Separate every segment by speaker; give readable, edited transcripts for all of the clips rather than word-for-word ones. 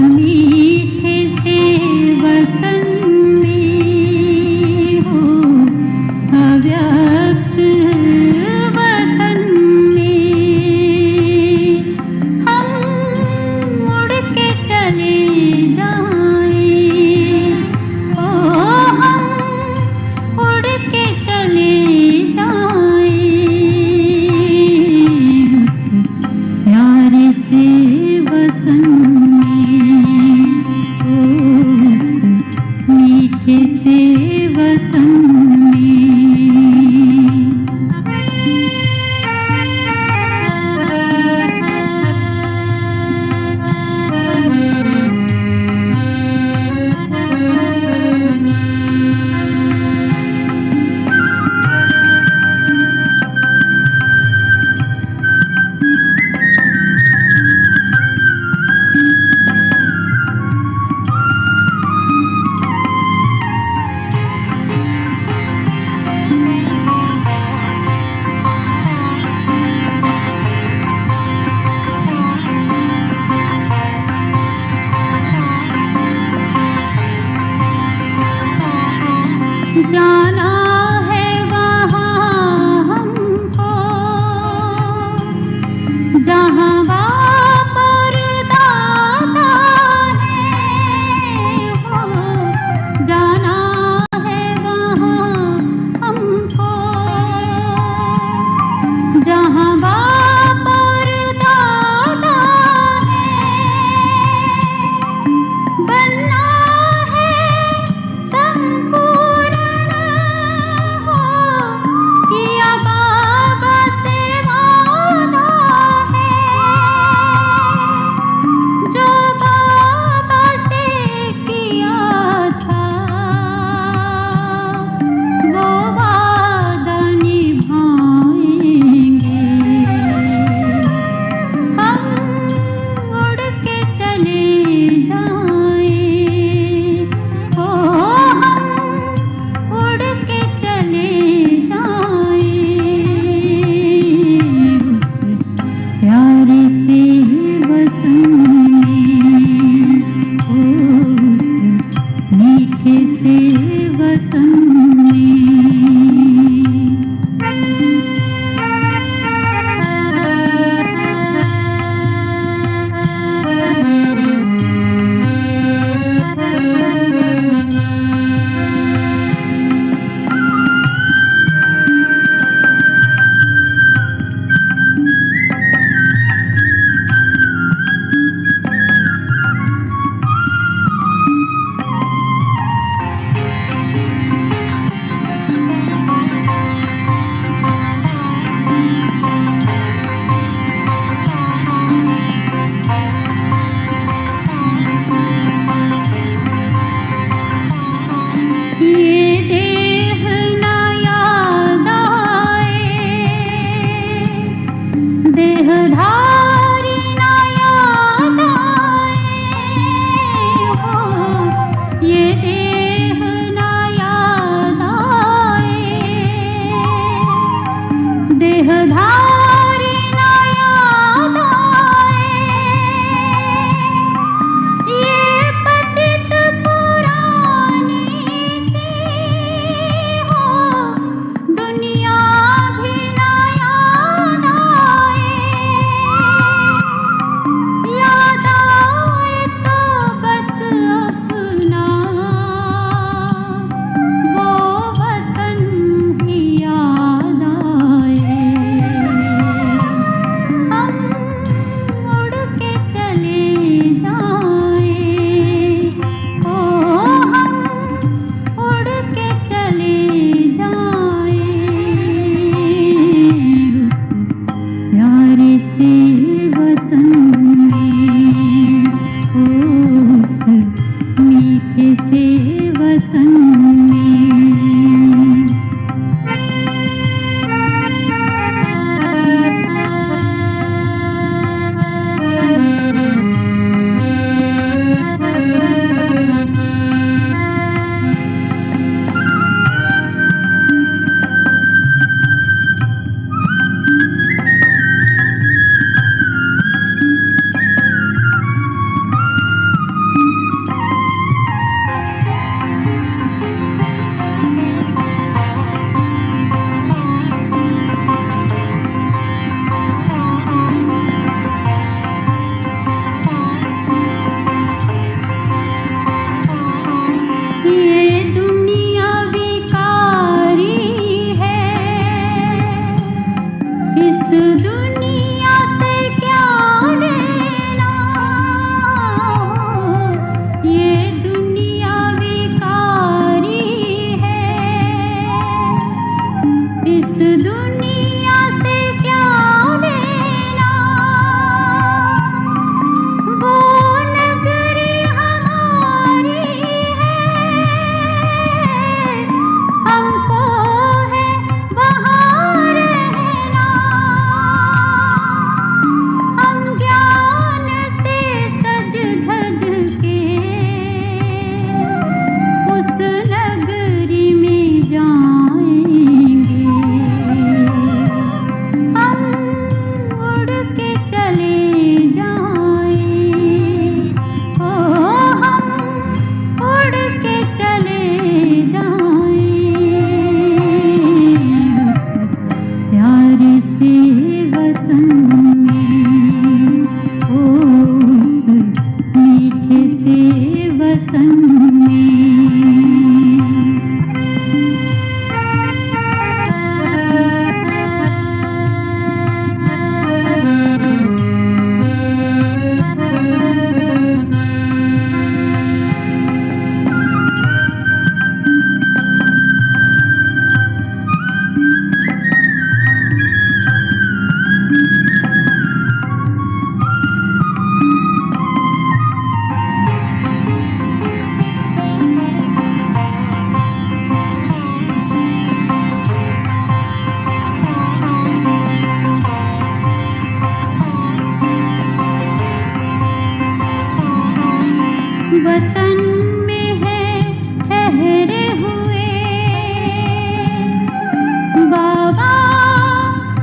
Speaker 1: मीठे से वतन में हो, अव्यक्त वतन में हम उड़ के चले जाएं, ओ हम उड़ के चले जाएं उस प्यारे से वतन में, उस मीठे से वतन में। जाना है वहाँ हमको जहाँ बाप और दादा है, हो जाना है वहाँ हमको जहाँ बाप और दादा है। बनना है संपूर्ण हो, किया बाबा से वादा है, जो बाबा से किया था वो वादा निभाएंगे। हम उड़ के चले जाएं, ओ हम उड़ के चले जाएं उस प्यारे से वतन में, उस मीठे से वतन में। से वतन में। वतन में है ठहरे हुए बाबा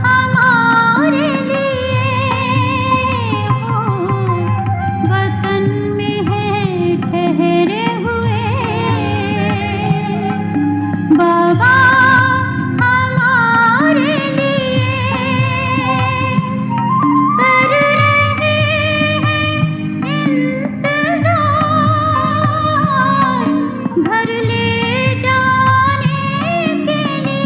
Speaker 1: हमारे लिए हो। वतन में है ठहरे हुए बाबा हमारे लिए कर रहे हैं इंतजार घर ले जाने के लिए।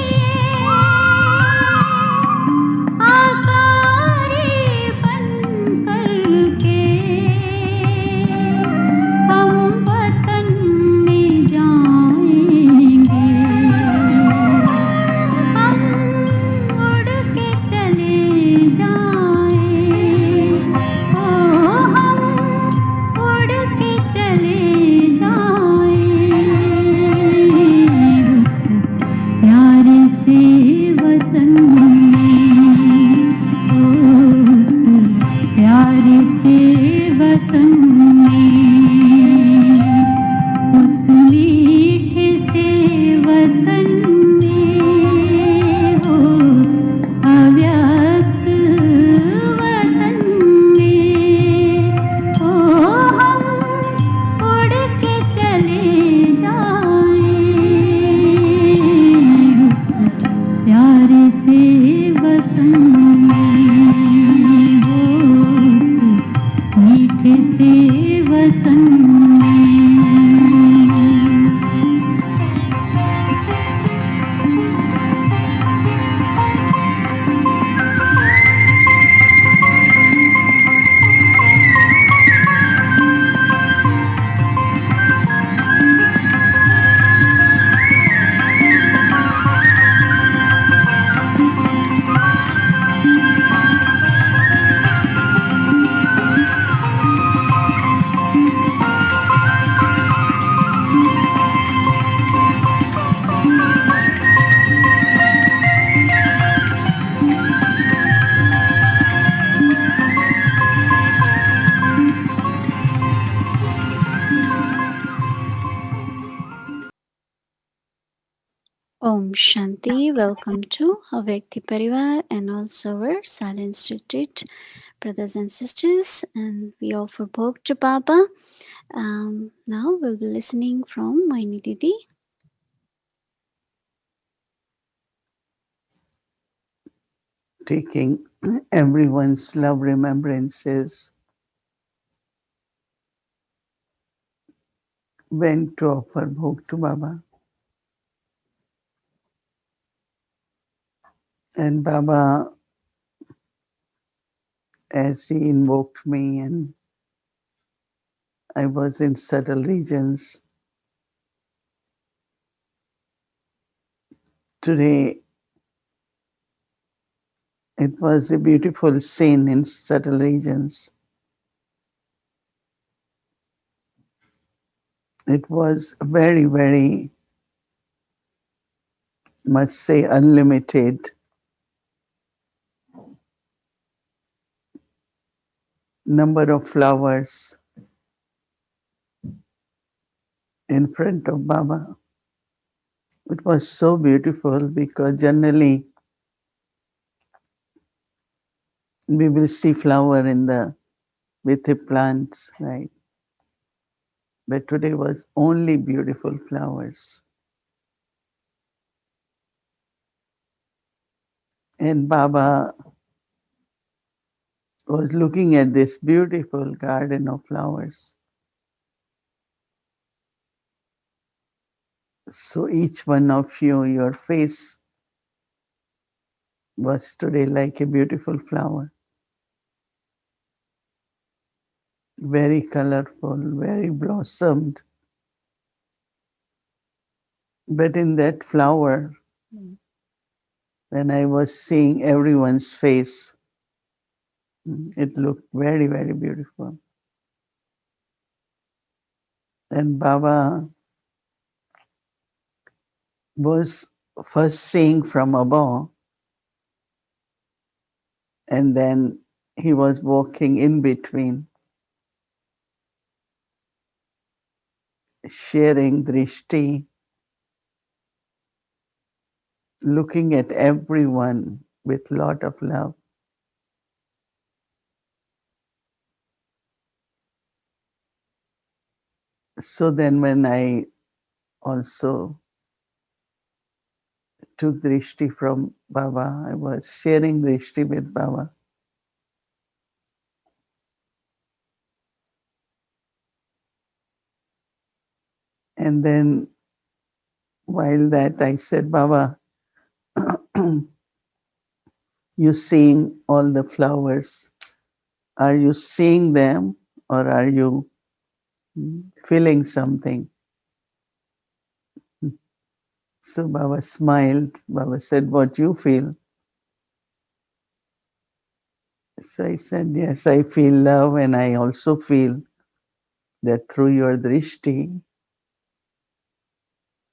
Speaker 1: आकारी बन करके हम वतन में जाएंगे। हम उड़ के चले जाएं, ओ हम उड़ के चले जाएं उस प्यारे से वतन में। उस प्यारे से वतन में, उस मीठे से वतन में हो। अव्यक्त वतन में ओ हम उड़ के चले जाएं उस प्यारे से वतन में हो। उस मीठे से वतन में।
Speaker 2: Om Shanti. Welcome to Avyakt Parivar and also our Silence Retreat, brothers and sisters. And we offer Bhog to Baba. Now we'll be listening from Mohini Didi.
Speaker 3: Taking everyone's love remembrances, went to offer bhog to Baba. And Baba, as he invoked me and I was in subtle regions, today it was a beautiful scene in subtle regions. It was very, very, must say, unlimited number of flowers in front of Baba. It was so beautiful because generally we will see flower in the with the plants, right? But today was only beautiful flowers. And Baba was looking at this beautiful garden of flowers. So each one of you, your face was today like a beautiful flower, very colorful, very blossomed. But in that flower, when I was seeing everyone's face, it looked very, very beautiful. And Baba was first seeing from above, and then he was walking in between, sharing drishti, looking at everyone with lot of love. So then when I also took drishti from Baba, I was sharing drishti with Baba. And then while that I said, Baba, you seeing all the flowers. Are you seeing them or are you feeling something? So Baba smiled. Baba said, what you feel? So I said, yes, I feel love, and I also feel that through your drishti,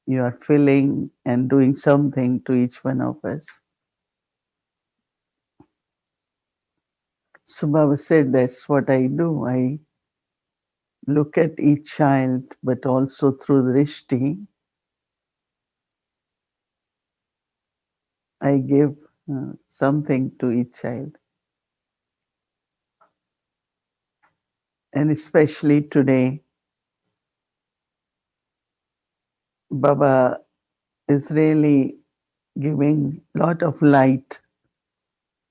Speaker 3: you are feeling and doing something to each one of us. So Baba said, that's what I do. I look at each child, but also through drishti, I give something to each child. And especially today, Baba is really giving lot of light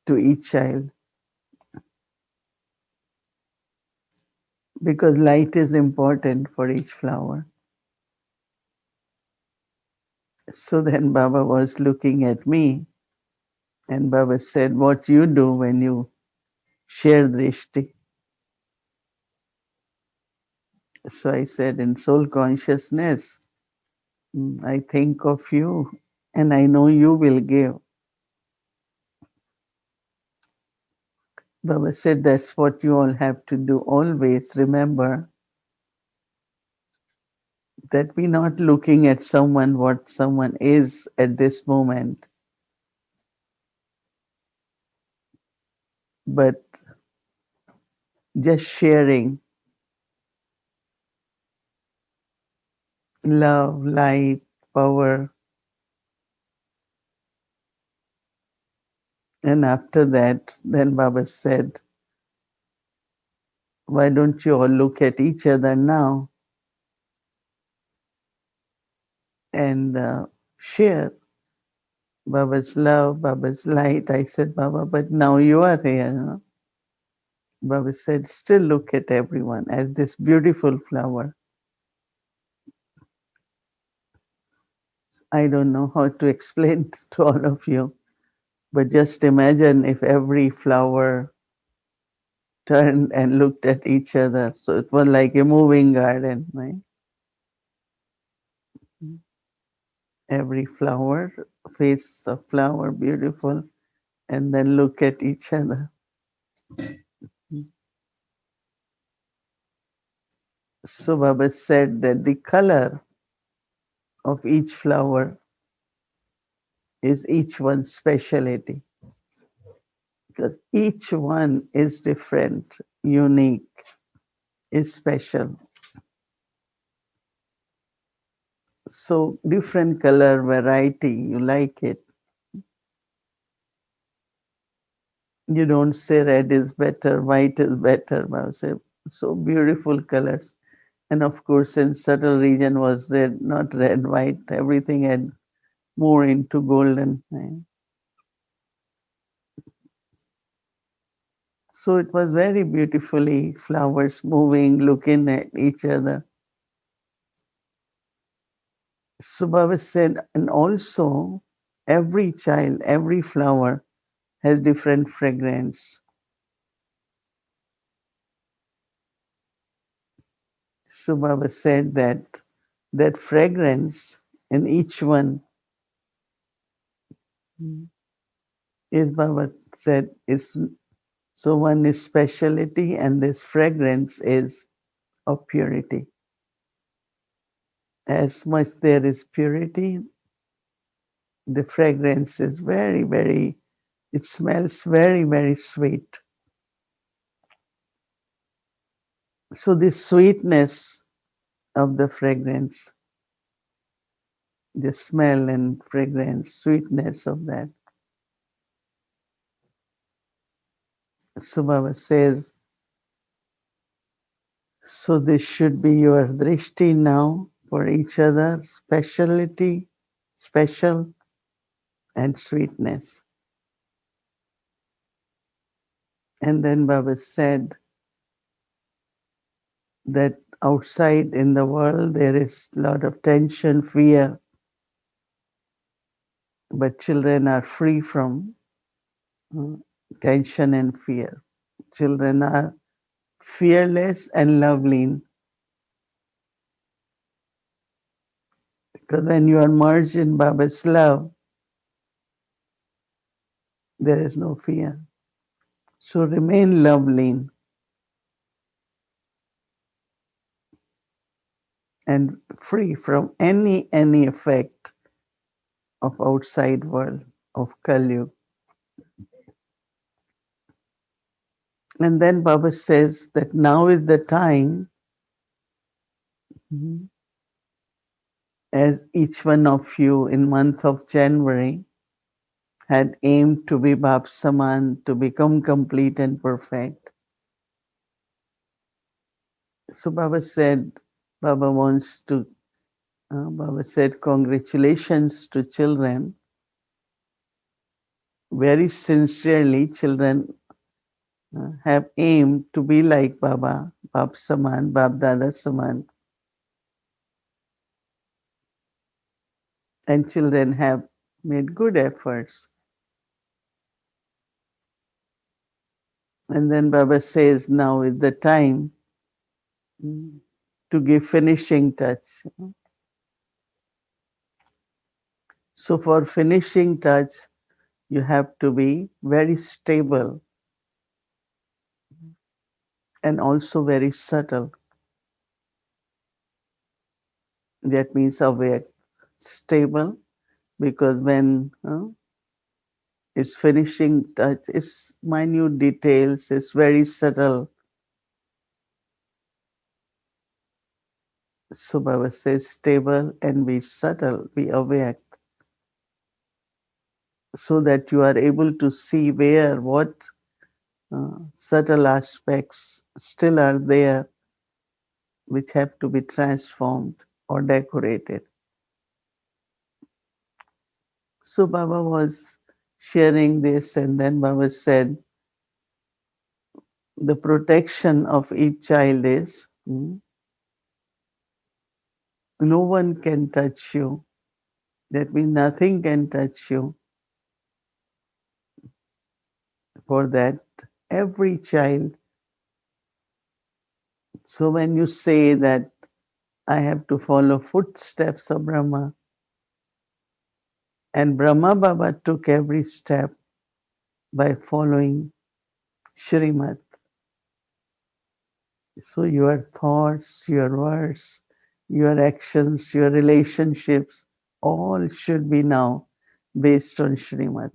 Speaker 3: to each child, because light is important for each flower. So then Baba was looking at me, and Baba said, what you do when you share drishti? So I said, in soul consciousness, I think of you and I know you will give. Baba said, that's what you all have to do. Always remember that we're not looking at someone, what someone is at this moment, but just sharing love, light, power. And after that, then Baba said, why don't you all look at each other now and share Baba's love, Baba's light. I said, Baba, but now you are here. No? Baba said, still look at everyone as this beautiful flower. I don't know how to explain to all of you, but just imagine if every flower turned and looked at each other. So it was like a moving garden, right? Every flower, face a flower, beautiful, and then look at each other. So Baba said that the color of each flower is each one's specialty, because each one is different, unique, is special. So different color variety, you like it. You don't say red is better, white is better. Baba said, so beautiful colors. And of course, in subtle region was red, not red, white. Everything had more into golden. Right? So it was very beautifully flowers moving, looking at each other. So Baba said, and also every child, every flower has different fragrance. So Baba said that that fragrance in each one is, Baba said, is, so one is speciality and this fragrance is of purity. As much there is purity, the fragrance is very, very, it smells very, very sweet. So this sweetness of the fragrance, the smell and fragrance, sweetness of that. So Baba says, so this should be your drishti now for each other, speciality, special and sweetness. And then Baba said that outside in the world there is a lot of tension, fear, but children are free from uh, tension and fear. Children are fearless and lovely because when you are merged in Baba's love, there is no fear. So remain lovely and free from any effect of outside world of Kali. And then Baba says that now is the time, as each one of you in month of January had aimed to be Bab Saman, to become complete and perfect. So Baba said, Baba wants to, Baba said, congratulations to children. Very sincerely, children have aimed to be like Baba, Bab Saman, Bab Dada Saman. And children have made good efforts. And then Baba says, now is the time to give finishing touch. So for finishing touch, you have to be very stable and also very subtle. That means aware, stable, because when it's finishing touch, it's minute details, it's very subtle. So Baba says stable and be subtle, be aware, so that you are able to see where what subtle aspects still are there which have to be transformed or decorated. So Baba was sharing this, and then Baba said, the protection of each child is no one can touch you. That means nothing can touch you. For that, every child. So when you say that I have to follow footsteps of Brahma, and Brahma Baba took every step by following Shrimat. So your thoughts, your words, your actions, your relationships, all should be now based on Shrimat.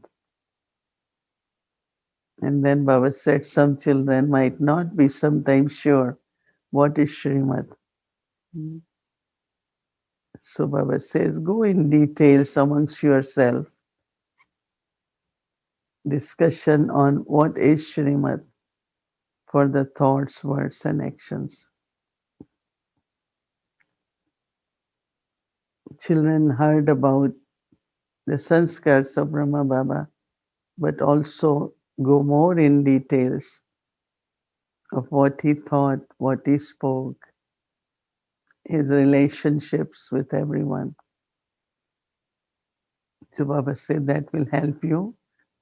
Speaker 3: And then Baba said some children might not be sometimes sure what is Shrimat. So Baba says, go in details amongst yourself, discussion on what is Shrimat for the thoughts, words, and actions. Children heard about the sanskars of Brahma Baba, but also go more in details of what he thought, what he spoke, his relationships with everyone. So Baba said that will help you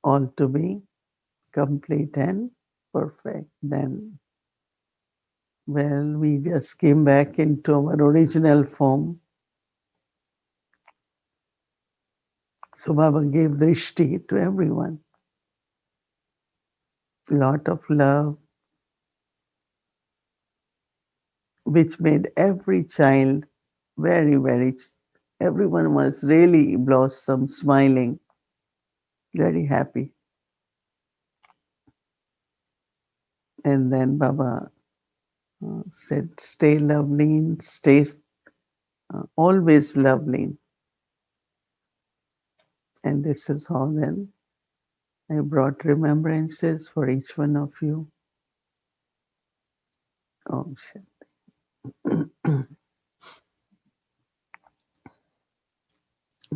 Speaker 3: all to be complete and perfect. Then, well, we just came back into our original form. So Baba gave drishti to everyone. Lot of love, which made every child very, very, everyone was really blossom, smiling, very happy. And then Baba said, stay lovely, stay always lovely. And this is how then I brought remembrances for each one of you. Oh, shit.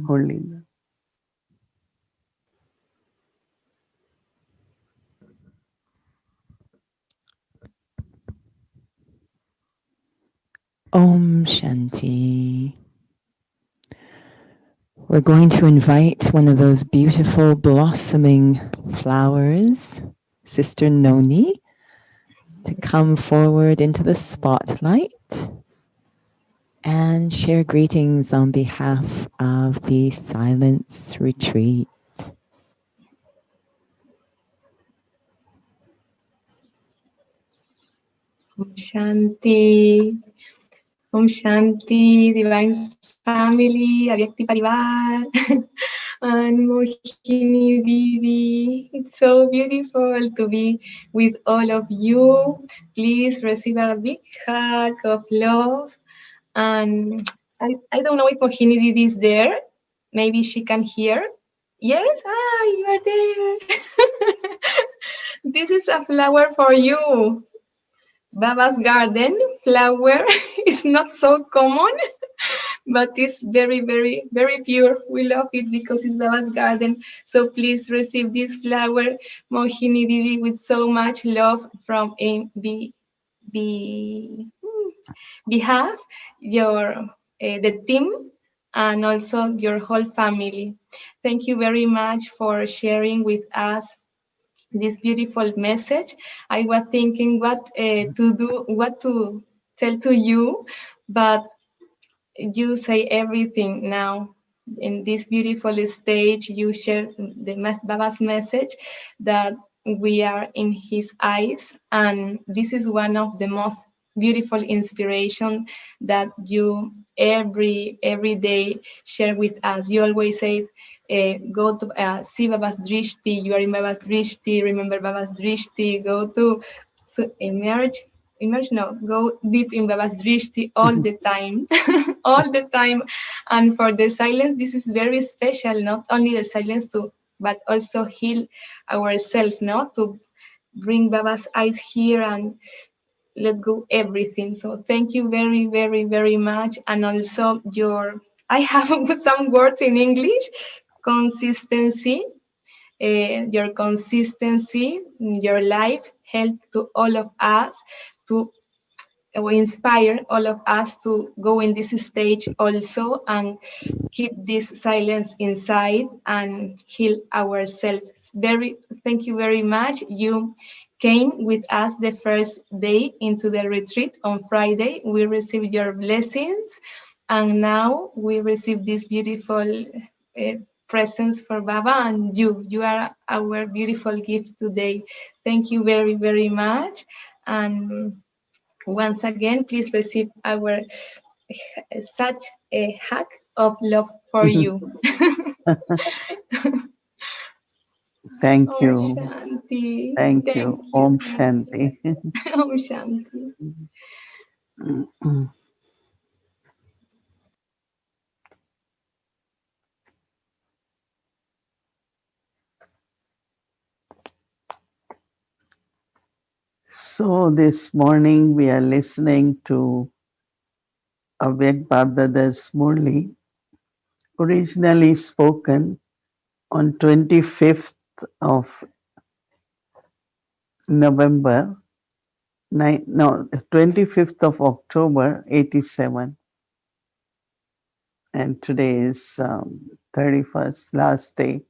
Speaker 3: Holy.
Speaker 4: Om Shanti. We're going to invite one of those beautiful blossoming flowers, Sister Noni, to come forward into the spotlight and share greetings on behalf of the Silence Retreat.
Speaker 5: Om Shanti, Om Shanti, Divine Family, Avyakti Parivar, and Mohini Didi. It's so beautiful to be with all of you. Please receive a big hug of love. And I don't know if Mohini Didi is there. Maybe she can hear. Yes, you are there. This is a flower for you. Baba's garden flower is not so common, but it's very, very, very pure. We love it because it's Baba's garden. So please receive this flower, Mohini Didi, with so much love from be, behalf your the team and also your whole family. Thank you very much for sharing with us this beautiful message. I was thinking what to tell to you, but you say everything now. In this beautiful stage, you share the Baba's message that we are in his eyes, and this is one of the most beautiful inspiration that you every day share with us. You always say, go to see Baba's Drishti, you are in Baba's Drishti, remember Baba's Drishti, go to emerge no, go deep in Baba's Drishti all the time, all the time. And for the silence, this is very special, not only the silence to, but also heal ourselves, no? To bring Baba's eyes here and let go everything. So thank you very, very, very much. And also I have some words in English, consistency, your consistency, your life help to all of us to inspire all of us to go in this stage also and keep this silence inside and heal ourselves. Thank you very much. You came with us the first day into the retreat on Friday. We received your blessings, and now we receive this beautiful presence for Baba, and you are our beautiful gift today. Thank you very, very much. And once again, please receive our such a hug of love for you.
Speaker 3: Thank
Speaker 5: Om
Speaker 3: you.
Speaker 5: Shanti.
Speaker 3: Thank
Speaker 5: Thank
Speaker 3: you.
Speaker 5: you.
Speaker 3: Om Shanti.
Speaker 5: Om Shanti.
Speaker 3: So this morning we are listening to Avyakt Murli, originally spoken on 25th of November, 25th of October 87. And today is 31st, last day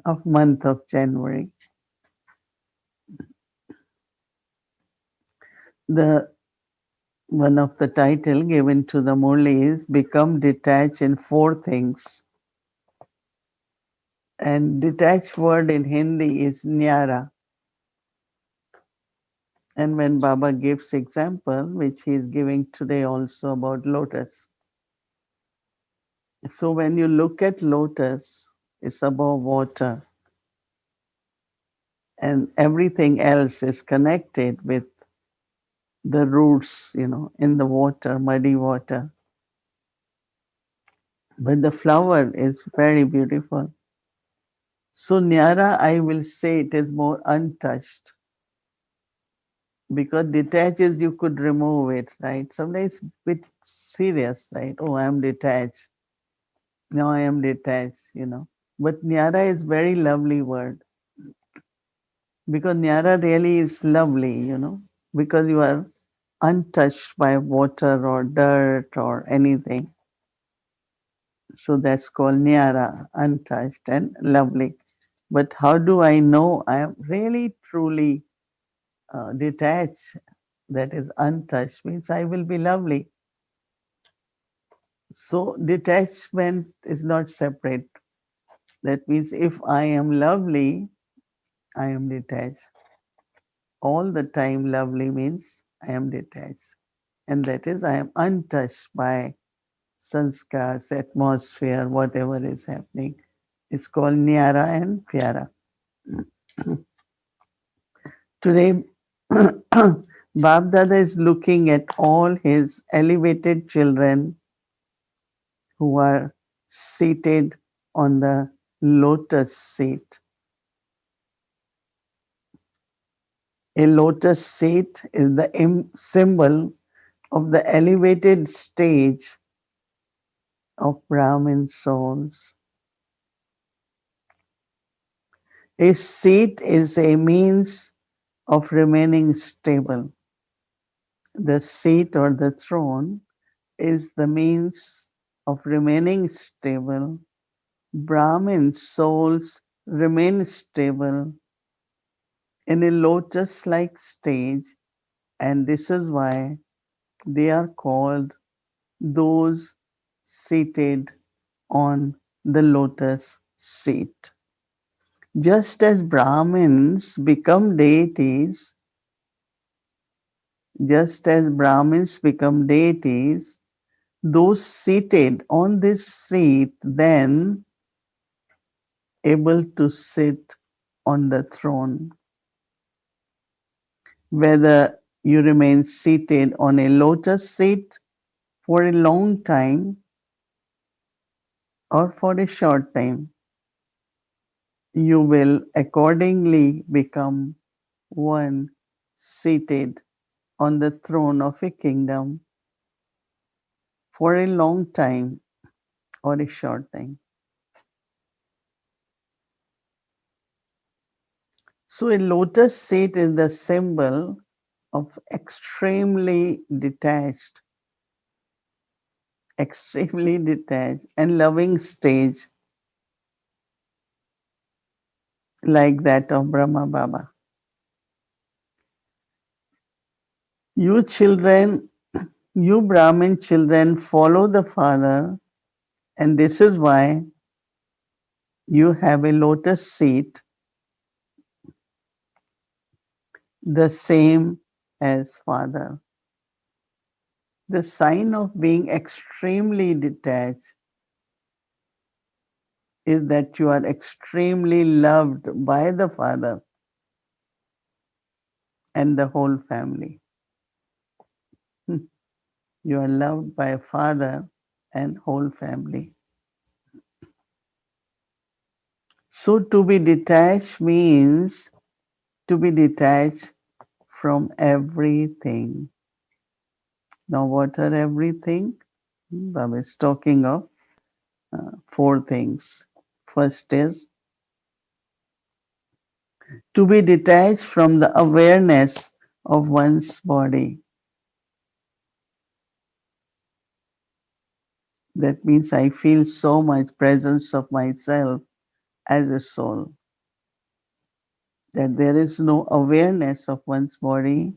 Speaker 3: of month of January. The one of the title given to the Murli is Become Detached in Four Things. And detached word in Hindi is nyara. And when Baba gives example, which he is giving today also about lotus. So when you look at lotus, it's above water and everything else is connected with the roots, in the water, muddy water. But the flower is very beautiful. So Nyara, I will say it is more untouched because detaches you could remove it, right? Sometimes a bit serious, right? Oh, I am detached. No, I am detached. But Nyara is very lovely word because Nyara really is lovely, because you are untouched by water or dirt or anything. So that's called Nyara, untouched and lovely. But how do I know I am really truly detached? That is untouched means I will be lovely. So detachment is not separate. That means if I am lovely, I am detached. All the time lovely means I am detached. And that is I am untouched by sanskars, atmosphere, whatever is happening. It's called Nyara and Pyara. Today, Bab Dada is looking at all his elevated children who are seated on the lotus seat. A lotus seat is the symbol of the elevated stage of Brahmin souls. A seat is a means of remaining stable. The seat or the throne is the means of remaining stable. Brahmin souls remain stable in a lotus like stage, and this is why they are called those seated on the lotus seat. Just as Brahmins become deities, just as Brahmins become deities, those seated on this seat then able to sit on the throne. Whether you remain seated on a lotus seat for a long time or for a short time, you will accordingly become one seated on the throne of a kingdom for a long time or a short time. So a lotus seat is the symbol of extremely detached and loving stage like that of Brahma Baba. You children, you Brahmin children follow the father, and this is why you have a lotus seat the same as father. The sign of being extremely detached is that you are extremely loved by the father and the whole family. You are loved by father and whole family. So to be detached means to be detached from everything. Now what are everything? Baba is talking of four things. First is to be detached from the awareness of one's body. That means I feel so much presence of myself as a soul, that there is no awareness of one's body.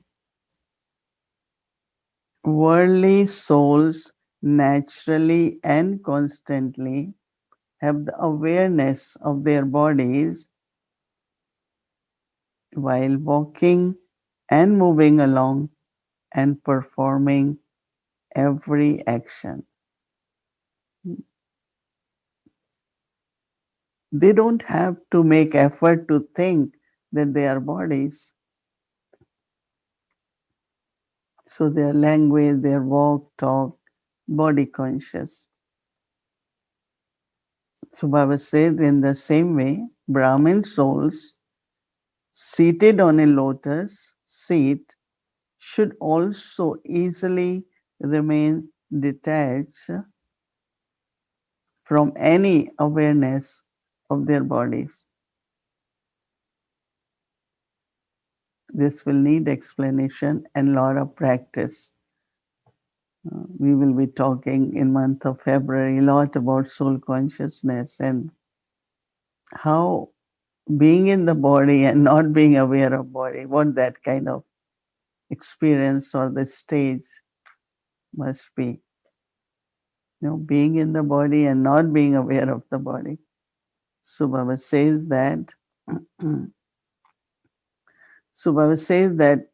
Speaker 3: Worldly souls naturally and constantly have the awareness of their bodies while walking and moving along and performing every action. They don't have to make effort to think that they are bodies. So their language, their walk, talk, body conscious. So Baba says in the same way, Brahmin souls seated on a lotus seat should also easily remain detached from any awareness of their bodies. This will need explanation and lot of practice. We will be talking in month of February a lot about soul consciousness and how being in the body and not being aware of body, what that kind of experience or the stage must be. Being in the body and not being aware of the body. So Baba says that so Baba says that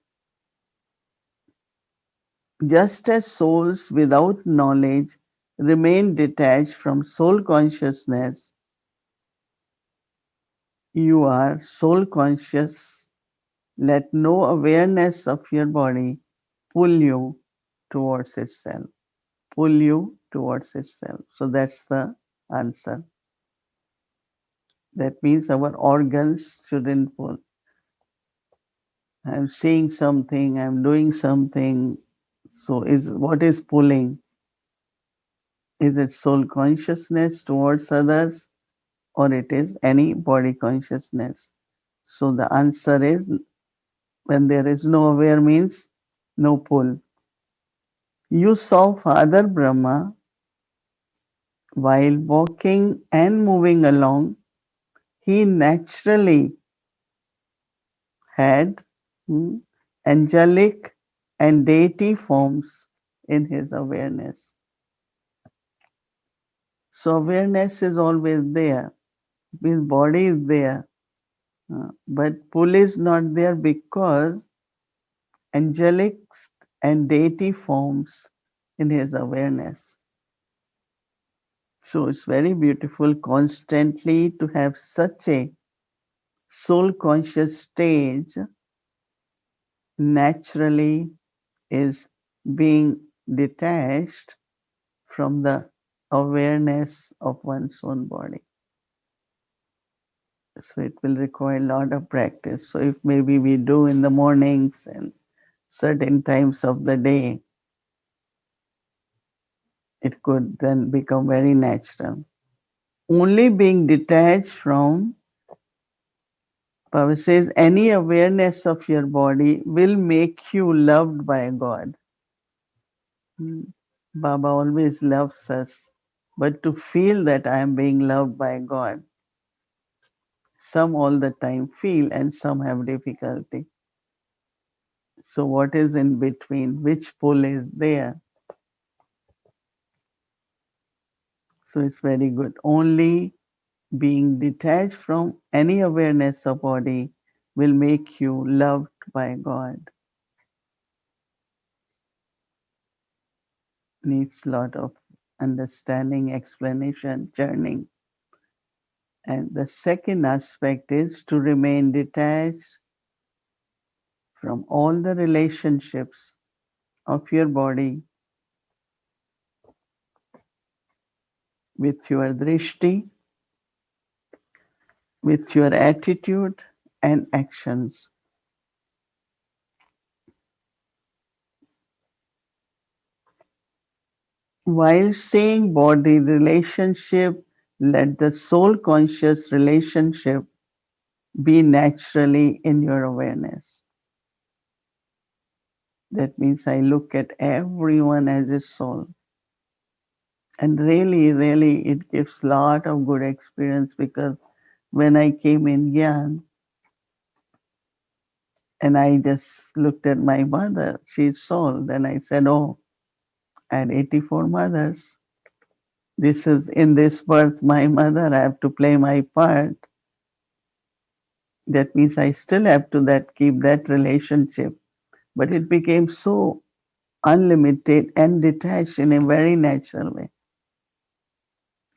Speaker 3: just as souls without knowledge remain detached from soul consciousness, you are soul conscious. Let no awareness of your body pull you towards itself. Pull you towards itself. So that's the answer. That means our organs shouldn't pull. I'm seeing something, I'm doing something. So what is pulling? Is it soul consciousness towards others or it is any body consciousness? So the answer is when there is no aware means no pull. You saw Father Brahma while walking and moving along, he naturally had angelic and deity forms in his awareness. So awareness is always there. His body is there. But pull is not there because angelic and deity forms in his awareness. So it's very beautiful constantly to have such a soul conscious stage naturally is being detached from the awareness of one's own body. So it will require a lot of practice. So if maybe we do in the mornings and certain times of the day, it could then become very natural. Only being detached from, Baba says, any awareness of your body will make you loved by God. Baba always loves us, but to feel that I am being loved by God, some all the time feel and some have difficulty. So what is in between? Which pull is there? So it's very good. Only being detached from any awareness of body will make you loved by God. Needs a lot of understanding, explanation, journeying. And the second aspect is to remain detached from all the relationships of your body with your drishti, with your attitude and actions. While saying body relationship, let the soul conscious relationship be naturally in your awareness. That means I look at everyone as a soul. And really, really, it gives lot of good experience because when I came in young and I just looked at my mother, she's soul. Then I said, oh, I had 84 mothers. This is in this birth, my mother, I have to play my part. That means I still have to keep that relationship. But it became so unlimited and detached in a very natural way.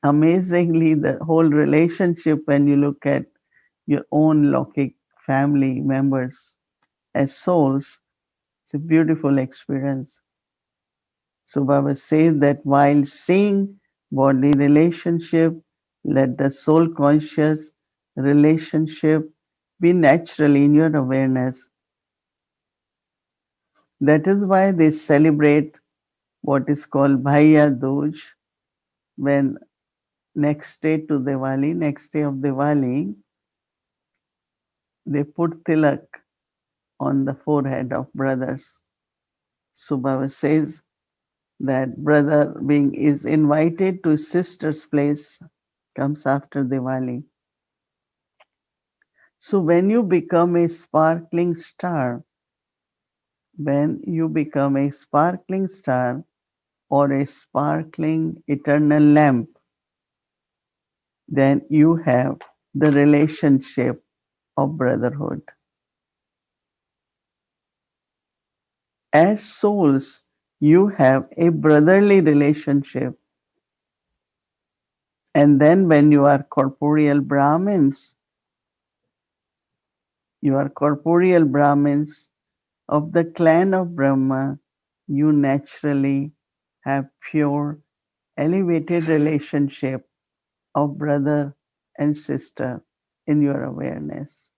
Speaker 3: Amazingly, the whole relationship, when you look at your own Lokik family members as souls, it's a beautiful experience. So Baba says that while seeing bodily relationship, let the soul conscious relationship be naturally in your awareness. That is why they celebrate what is called Bhaiya Dooj, when next day to Diwali, next day of Diwali, they put tilak on the forehead of brothers. So Baba says that brother being is invited to sister's place comes after Diwali. So when you become a sparkling star, when you become a sparkling star or a sparkling eternal lamp, then you have the relationship of brotherhood. As souls, you have a brotherly relationship. And then when you are corporeal Brahmins, you are corporeal Brahmins of the clan of Brahma, you naturally have pure, elevated relationship of brother and sister in your awareness.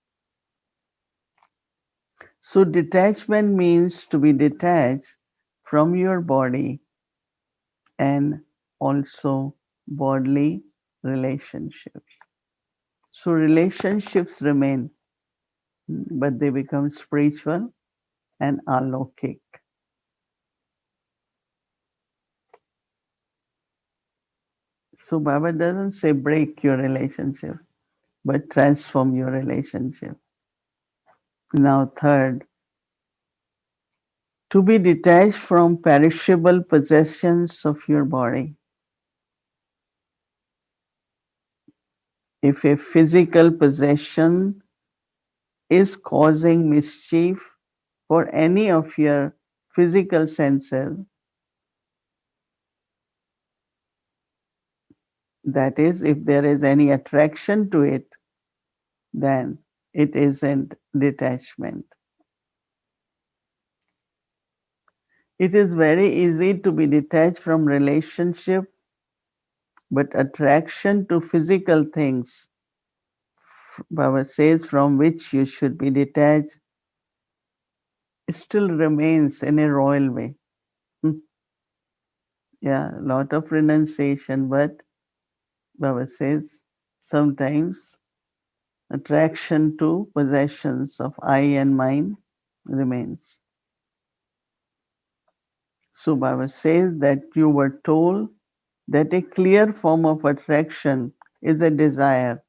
Speaker 3: So detachment means to be detached from your body and also bodily relationships. So relationships remain, but they become spiritual and alokik. So Baba doesn't say break your relationship, but transform your relationship. Now third, to be detached from perishable possessions of your body. If a physical possession is causing mischief for any of your physical senses, that is, if there is any attraction to it, then it isn't detachment. It is very easy to be detached from relationship, but attraction to physical things, Baba says, from which you should be detached, still remains in a royal way. Yeah, a lot of renunciation, but Baba says sometimes attraction to possessions of I and mine remains. So Baba says that you were told that a clear form of attraction is a desire.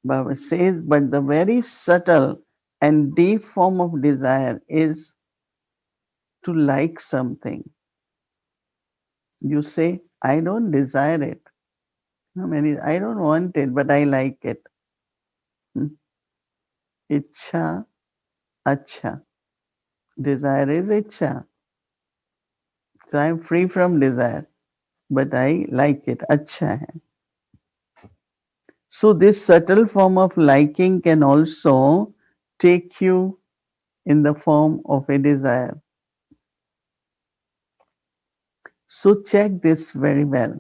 Speaker 3: Baba says, but the very subtle and deep form of desire is to like something. You say, I don't desire it. I don't want it, but I like it. Ichha, acha. Desire is ichha. So I'm free from desire, but I like it. Acha hai. So this subtle form of liking can also take you in the form of a desire. So check this very well.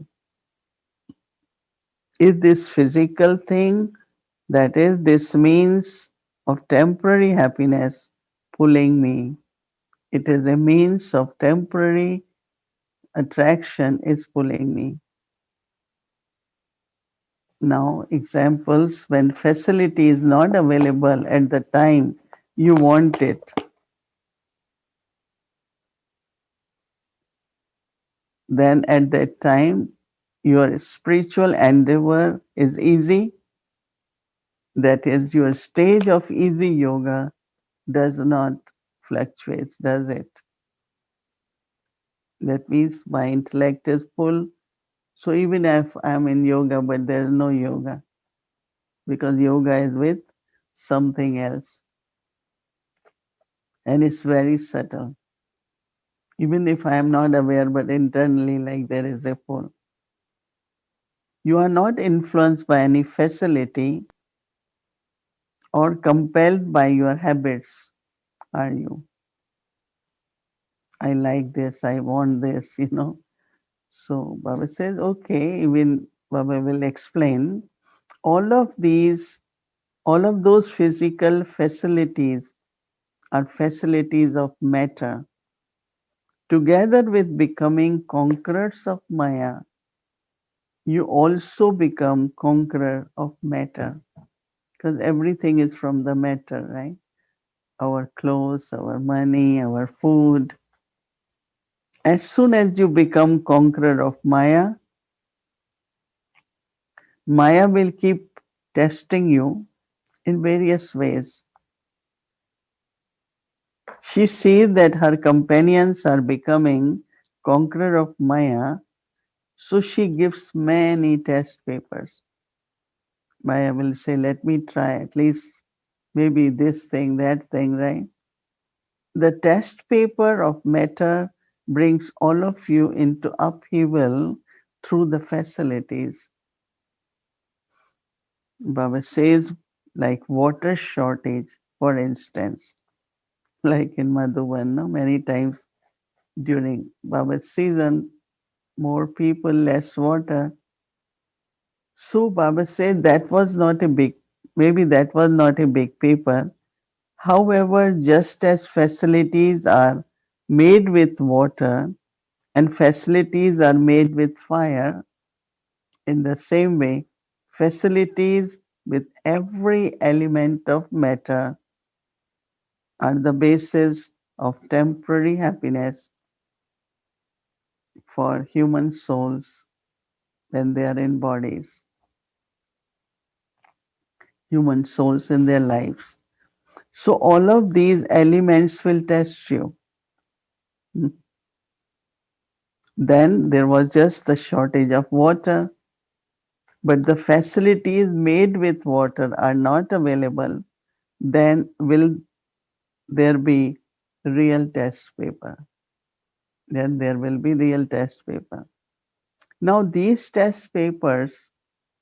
Speaker 3: Is this physical thing, that is, this means of temporary happiness, pulling me? It is a means of temporary attraction is pulling me. Now, examples when facility is not available at the time you want it. then at that time your spiritual endeavor is easy. That is, your stage of easy yoga does not fluctuate, does it? That means my intellect is full. So even if I'm in yoga, but there's no yoga, because yoga is with something else and it's very subtle. Even if I am not aware, but internally, like there is a pull. You are not influenced by any facility or compelled by your habits, are you? I like this, I want this, you know. So Baba says, okay, even Baba will explain all of these, all of those physical facilities are facilities of matter. Together with becoming conquerors of Maya, you also become conqueror of matter, because everything is from the matter, right? Our clothes, our money, our food. As soon as you become conqueror of Maya, Maya will keep testing you in various ways. She sees that her companions are becoming conqueror of Maya, so she gives many test papers. Maya will say, let me try at least maybe this thing, that thing, right? The test paper of matter brings all of you into upheaval through the facilities. Baba says, like water shortage, for instance, like in Madhuban, no? Many times during Baba's season, more people, less water. So Baba said that was not a big, maybe that was not a big paper. However, just as facilities are made with water and facilities are made with fire, in the same way, facilities with every element of matter are the basis of temporary happiness for human souls when they are in bodies, human souls in their lives. So all of these elements will test you. Then there was just the shortage of water, but the facilities made with water are not available. Then will there be real test paper? Then there will be real test paper. Now these test papers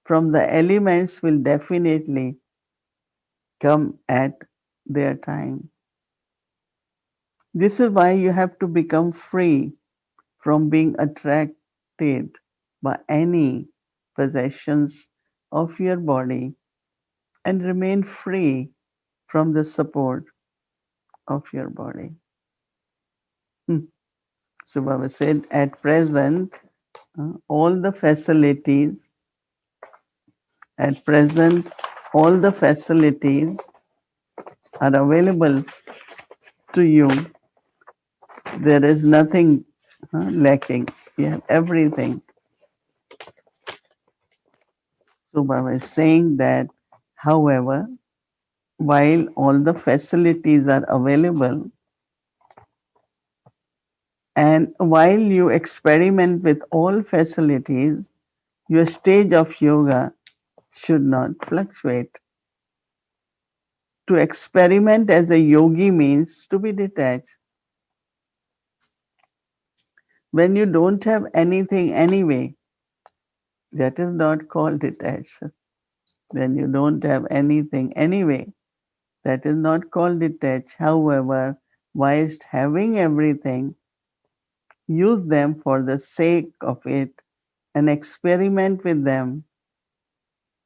Speaker 3: from the elements will definitely come at their time. This is why you have to become free from being attracted by any possessions of your body and remain free from the support of your body. Hmm. So Baba said, at present, all the facilities, at present, all the facilities are available to you. There is nothing lacking. You have everything. So Baba is saying that, however, while all the facilities are available, and while you experiment with all facilities, your stage of yoga should not fluctuate. To experiment as a yogi means to be detached. When you don't have anything anyway, that is not called detached. When you don't have anything anyway, that is not called detached. However, whilst having everything, use them for the sake of it and experiment with them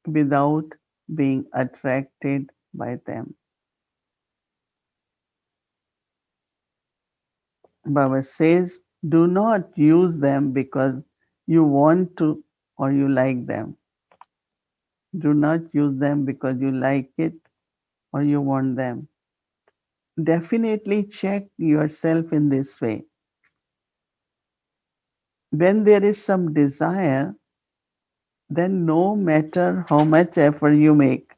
Speaker 3: without being attracted by them. Baba says, do not use them because you want to or you like them. Do not use them because you like it or you want them. Definitely check yourself in this way. When there is some desire, then no matter how much effort you make,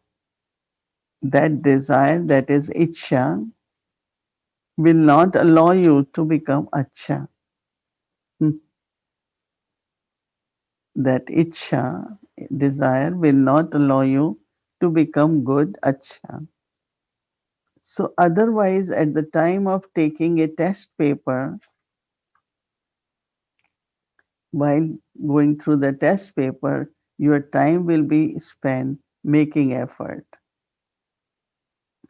Speaker 3: that desire, that is ichcha, will not allow you to become acha. Hmm. That ichcha, desire, will not allow you to become good, acha. So otherwise, at the time of taking a test paper, while going through the test paper, your time will be spent making effort.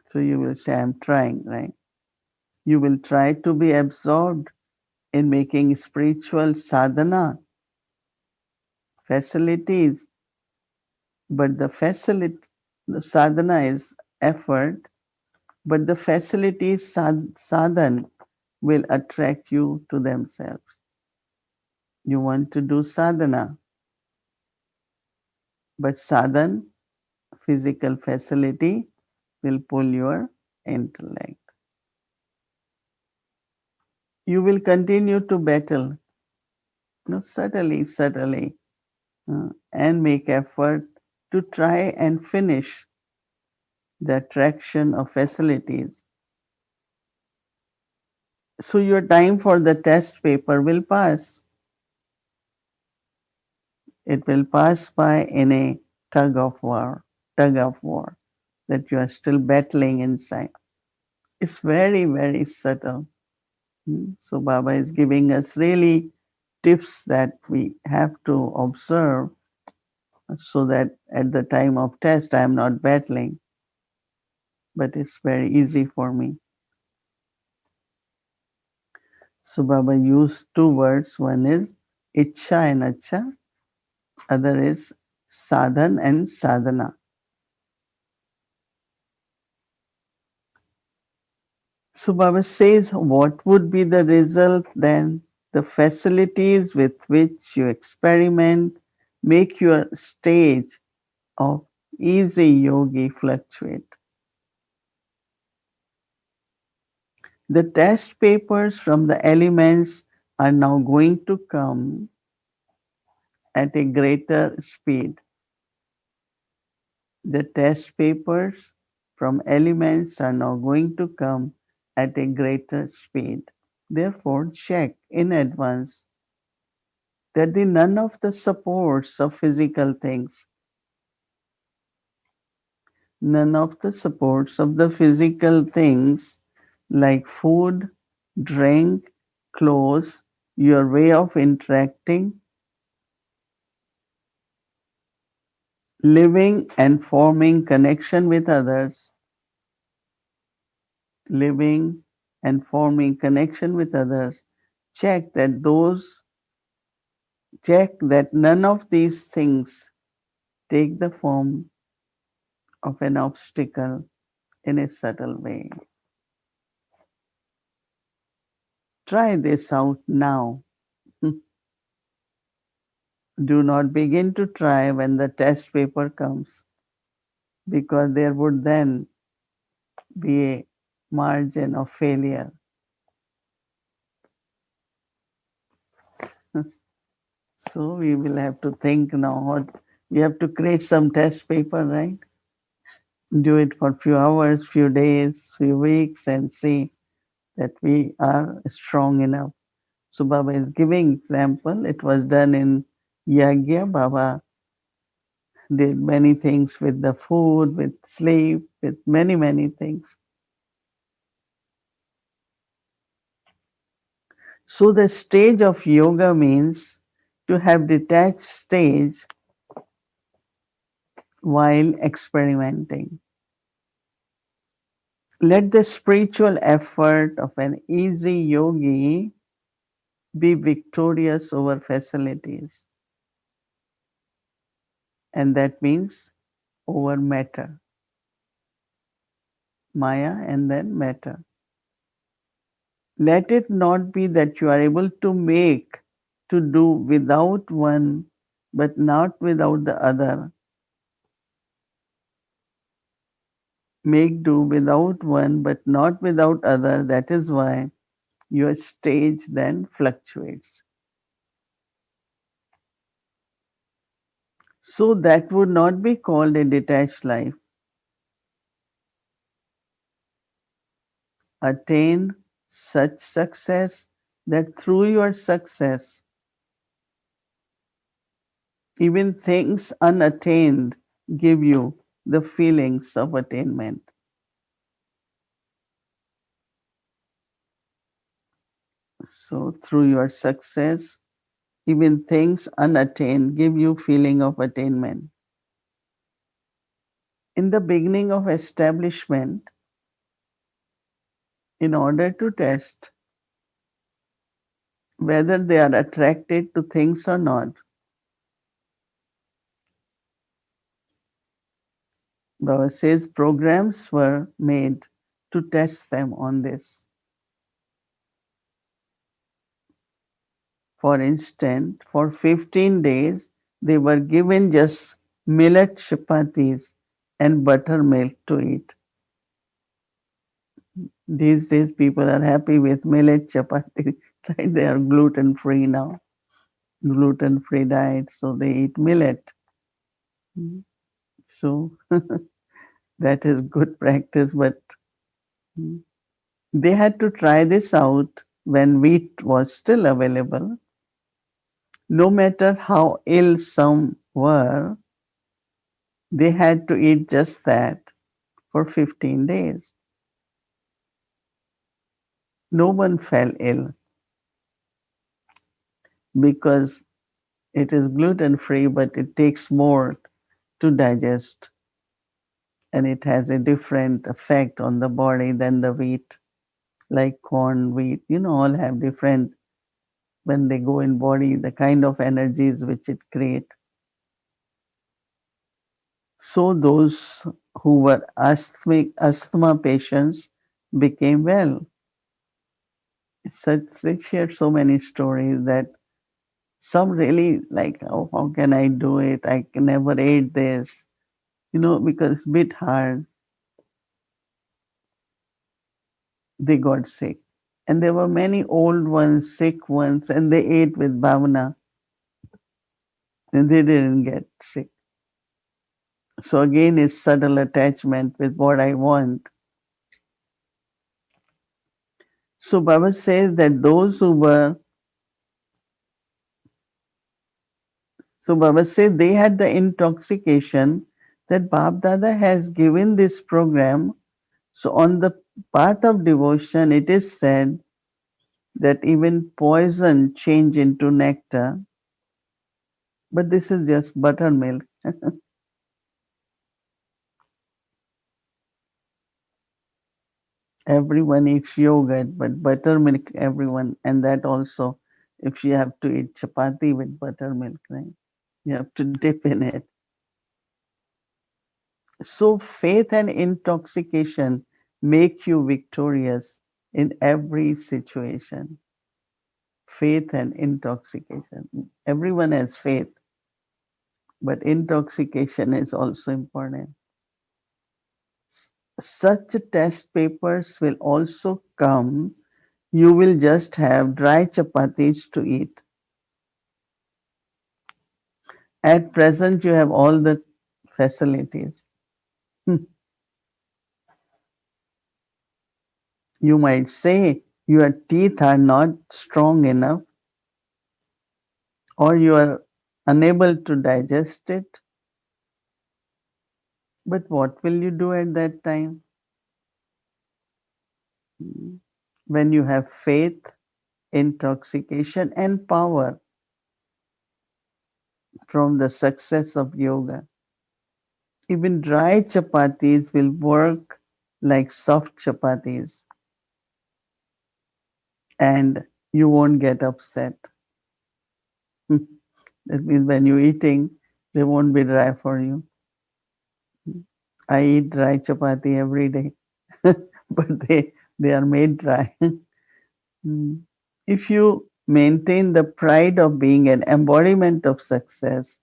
Speaker 3: So you will say, I'm trying, right? You will try to be absorbed in making spiritual sadhana facilities, but the sadhana is effort, but the facilities sadhan will attract you to themselves. You want to do sadhana, but sadhan, physical facility, will pull your intellect. You will continue to battle, subtly, and make effort to try and finish the attraction of facilities. So your time for the test paper will pass. It will pass by in a tug of war that you are still battling inside. It's very, very subtle. So Baba is giving us really tips that we have to observe so that at the time of test I am not battling, but it's very easy for me. So Baba used two words. One is ichcha and acha, other is sadhan and sadhana. So Baba says, what would be the result then? The facilities with which you experiment make your stage of easy yogi fluctuate. The test papers from the elements are now going to come at a greater speed. The test papers from elements are now going to come at a greater speed. Therefore, check in advance that none of the supports of physical things, none of the supports of the physical things like food, drink, clothes, your way of interacting, living and forming connection with others, living and forming connection with others, check that none of these things take the form of an obstacle in a subtle way. Try this out now. Do not begin to try when the test paper comes, because there would then be a margin of failure. So we will have to think now. We have to create some test paper, right? Do it for few hours, few days, few weeks, and see that we are strong enough. So Baba is giving example. It was done in Yagya. Baba did many things with the food, with sleep, with many, many things. So the stage of yoga means to have detached stage while experimenting. Let the spiritual effort of an easy yogi be victorious over facilities. And that means over matter. Maya and then matter. Let it not be that you are able to do without one, but not without the other. Make do without one, but not without other. That is why your stage then fluctuates. So that would not be called a detached life. Attain such success that through your success, even things unattained give you the feelings of attainment. So through your success, even things unattained give you feeling of attainment. In the beginning of establishment, in order to test whether they are attracted to things or not, Baba says programs were made to test them on this. For instance, for 15 days, they were given just millet chapatis and buttermilk to eat. These days, people are happy with millet chapati, right? They are gluten free now, gluten free diet, so they eat millet. Mm. So that is good practice, but they had to try this out when wheat was still available. No matter how ill some were, they had to eat just that for 15 days. No one fell ill because it is gluten free, but it takes more to digest and it has a different effect on the body than the wheat, like corn, wheat, all have different, when they go in body, the kind of energies which it create. So those who were asthma patients became well. Such, they shared so many stories that some really like, oh, how can I do it? I can never ate this, because it's a bit hard. They got sick. And there were many old ones, sick ones, and they ate with bhavana and they didn't get sick. So again, it's subtle attachment with what I want. So Baba says that those who were, so Baba said they had the intoxication that Bab Dada has given this program. So on the path of devotion, it is said that even poison change into nectar, but this is just buttermilk. Everyone eats yogurt, but buttermilk everyone, and that also if you have to eat chapati with buttermilk, right? You have to dip in it. So faith and intoxication make you victorious in every situation. Faith and intoxication. Everyone has faith, but intoxication is also important. Such test papers will also come. You will just have dry chapatis to eat. At present, you have all the facilities. You might say your teeth are not strong enough or you are unable to digest it. But what will you do at that time? When you have faith, intoxication, and power from the success of yoga. Even dry chapatis will work like soft chapatis and you won't get upset. That means when you're eating, they won't be dry for you. I eat dry chapati every day, but they are made dry. Mm. If you maintain the pride of being an embodiment of success,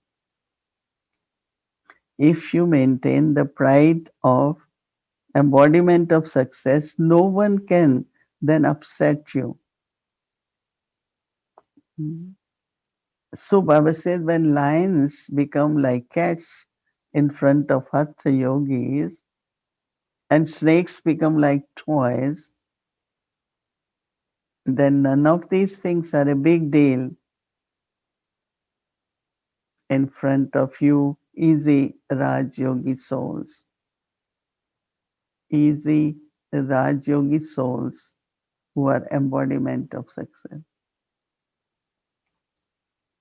Speaker 3: if you maintain the pride of embodiment of success, no one can then upset you. Mm. So Baba said when lions become like cats in front of hatha yogis and snakes become like toys, then none of these things are a big deal in front of you easy Raj Yogi souls. Easy Raj Yogi souls who are embodiment of success.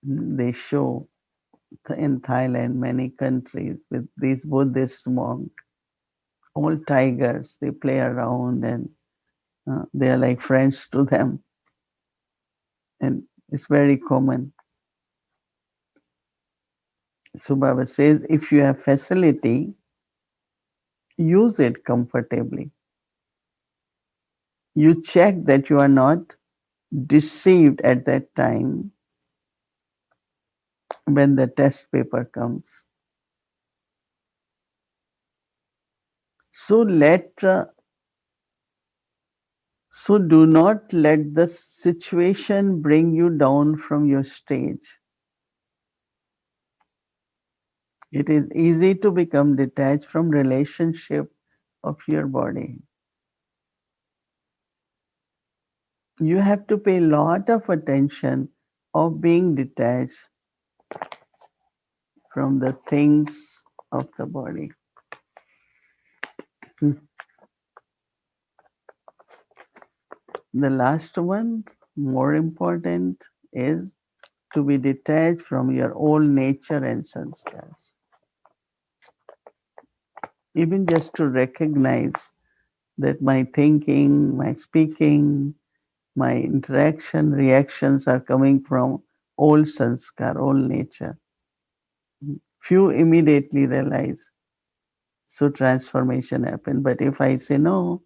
Speaker 3: They show in Thailand, many countries with these Buddhist monks, all tigers, they play around and they are like friends to them. And it's very common. So Baba says, if you have facility, use it comfortably. You check that you are not deceived at that time when the test paper comes. So so do not let the situation bring you down from your stage. It is easy to become detached from relationship of your body. You have to pay a lot of attention of being detached from the things of the body. The last one, more important, is to be detached from your old nature and sanskars. Even just to recognize that my thinking, my speaking, my interaction, reactions are coming from old sanskar, old nature. Few immediately realize, so transformation happen. But if I say, no,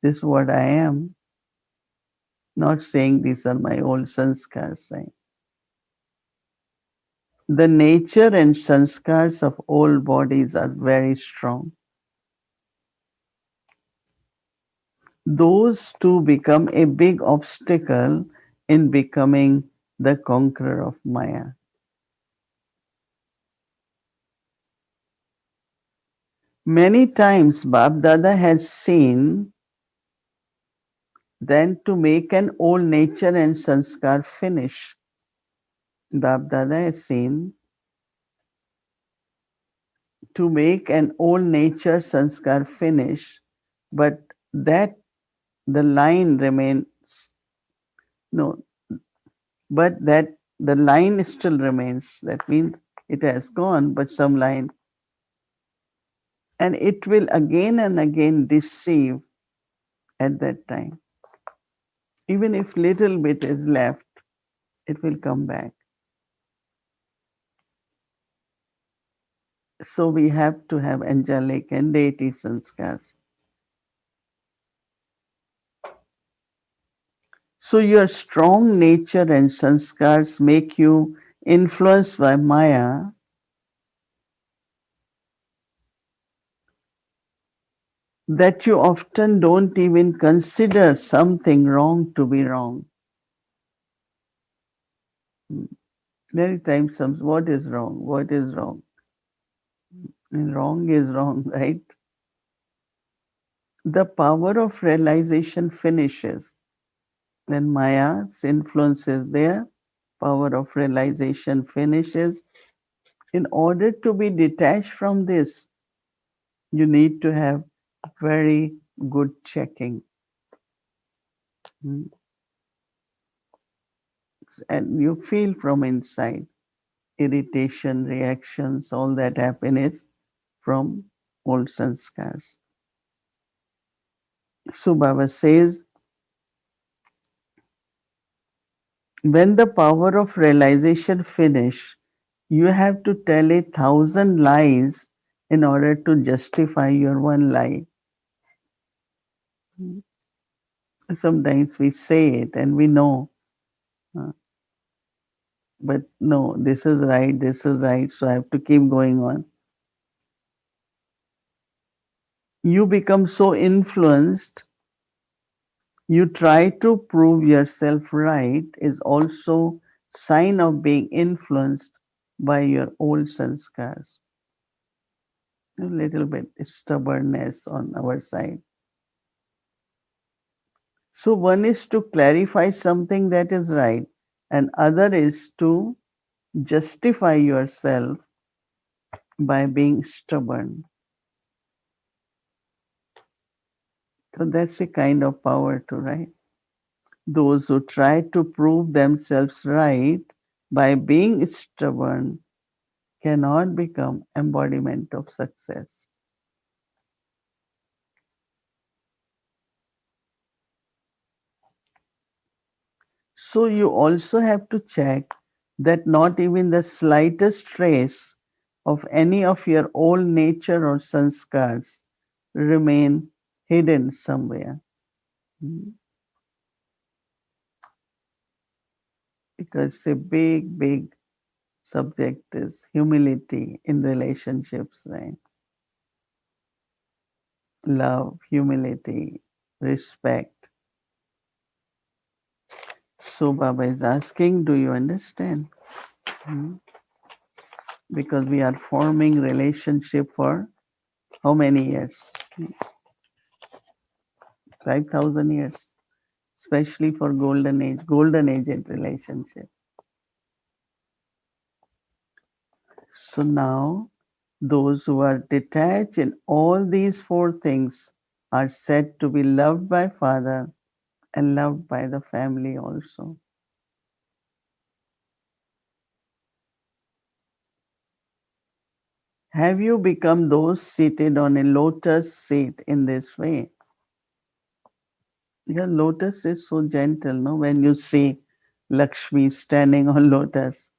Speaker 3: this is what I am, not saying these are my old sanskars, right? The nature and sanskars of old bodies are very strong. Those two become a big obstacle in becoming the conqueror of Maya. Many times Bab Dada has seen that to make an old nature and sanskar finish. Bab Dada has seen to make an old nature sanskar finish, but that the line remains, no, but that the line still remains. That means it has gone, but some line, and it will again and again deceive at that time. Even if little bit is left, it will come back. So we have to have angelic and deity sanskars. So your strong nature and sanskars make you influenced by Maya, that you often don't even consider something wrong to be wrong. Many times, what is wrong? What is wrong? And wrong is wrong, right? The power of realization finishes when Maya's influence is there. Power of realization finishes. In order to be detached from this, you need to have very good checking. Mm. And you feel from inside irritation, reactions, all that happiness from old sanskars. So Baba says, when the power of realization finish, you have to tell 1,000 lies in order to justify your one lie. Sometimes we say it and we know, uh, but no, this is right, so I have to keep going on. You become so influenced, you try to prove yourself right is also sign of being influenced by your old sanskars. A little bit stubbornness on our side. So one is to clarify something that is right, and other is to justify yourself by being stubborn. So that's a kind of power too, right? Those who try to prove themselves right by being stubborn cannot become embodiment of success. So you also have to check that not even the slightest trace of any of your old nature or sanskars remain hidden somewhere. Mm. Because a big, big subject is humility in relationships, right? Love, humility, respect. So Baba is asking, do you understand? Mm. Because we are forming relationship for how many years? 5,000 years, especially for golden age in relationship. So now those who are detached in all these four things are said to be loved by Father and loved by the family also. Have you become those seated on a lotus seat in this way? Yeah, lotus is so gentle, no? When you see Lakshmi standing on lotus,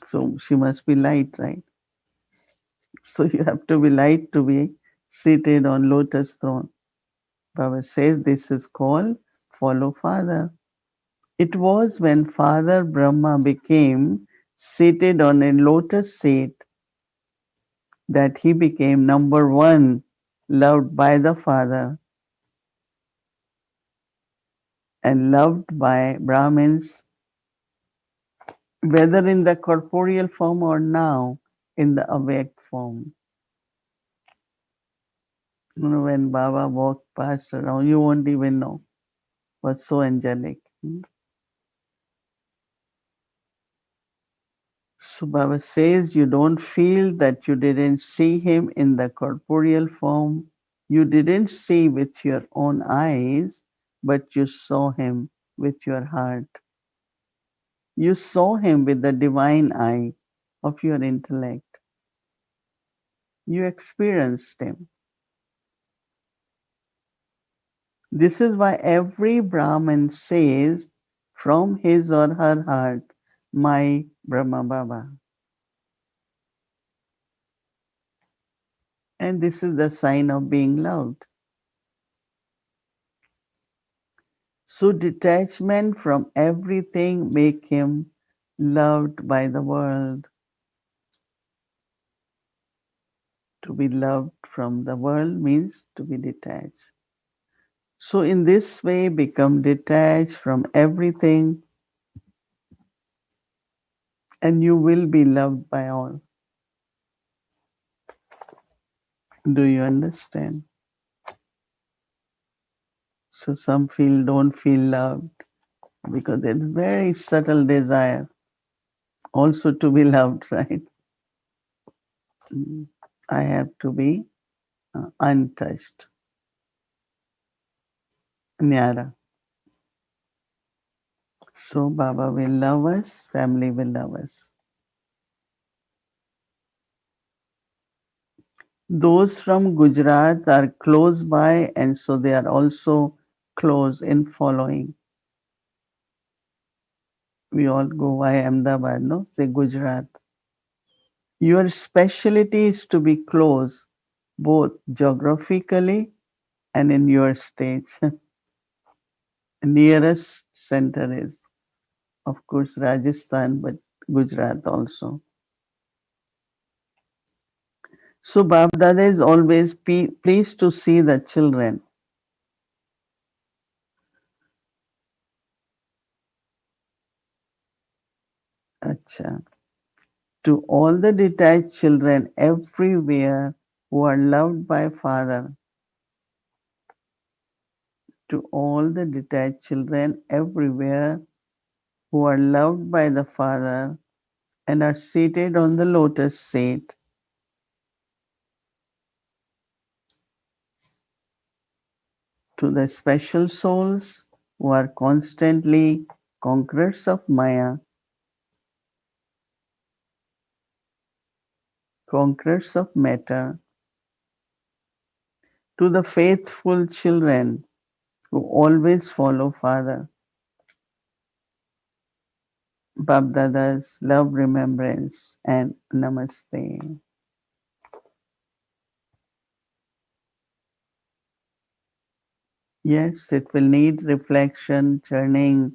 Speaker 3: so she must be light, right? So you have to be light to be seated on lotus throne. Baba says this is called follow Father. It was when Father Brahma became seated on a lotus seat that he became number one, loved by the Father and loved by Brahmins, whether in the corporeal form or now in the Avyakt form. You know, when Baba walked past around, you won't even know. Was so angelic. So Baba says you don't feel that you didn't see him in the corporeal form. You didn't see with your own eyes, but you saw him with your heart. You saw him with the divine eye of your intellect. You experienced him. This is why every Brahmin says from his or her heart, my Brahma Baba. And this is the sign of being loved. So detachment from everything make him loved by the world. To be loved from the world means to be detached. So in this way become detached from everything and you will be loved by all. Do you understand? So some don't feel loved because there's very subtle desire also to be loved, right? Mm. I have to be untouched. Nyara. So Baba will love us, family will love us. Those from Gujarat are close by and so they are also close in following. We all go via Ahmedabad, no? Say Gujarat. Your specialty is to be close, both geographically and in your states. Nearest center is, of course, Rajasthan, but Gujarat also. So Bab Dada is always pleased to see the children. Acha. To all the detached children everywhere who are loved by Father, to all the detached children everywhere who are loved by the Father and are seated on the lotus seat, to the special souls who are constantly conquerors of Maya, conquerors of matter, to the faithful children who always follow Father, Babdada's love, remembrance, and namaste. Yes, it will need reflection, churning,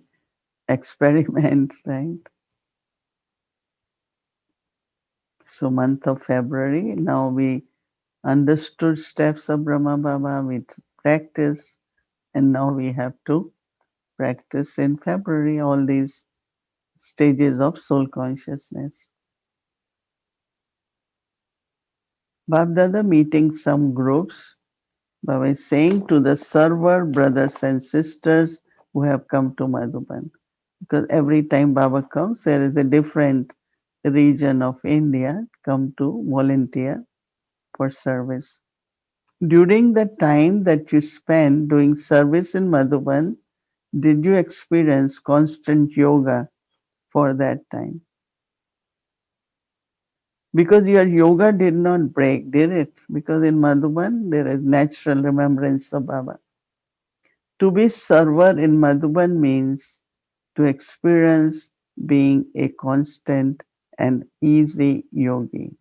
Speaker 3: experiment, right? So month of February, now we understood steps of Brahma Baba, we practiced, and now we have to practice in February all these stages of soul consciousness. Baba meeting some groups, Baba is saying to the server brothers and sisters who have come to Madhuban. Because every time Baba comes, there is a different region of India come to volunteer for service. During the time that you spend doing service in Madhuban, did you experience constant yoga for that time? Because your yoga did not break, did it? Because in Madhuban there is natural remembrance of Baba. To be server in Madhuban means to experience being a constant and easy yogi.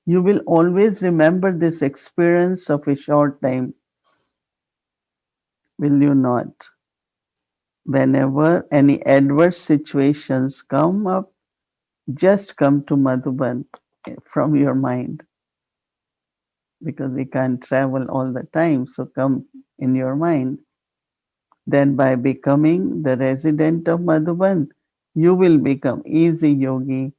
Speaker 3: You will always remember this experience of a short time, will you not? Whenever any adverse situations come up, just come to Madhuban from your mind because we can't travel all the time. So come in your mind. Then by becoming the resident of Madhuban, you will become easy yogi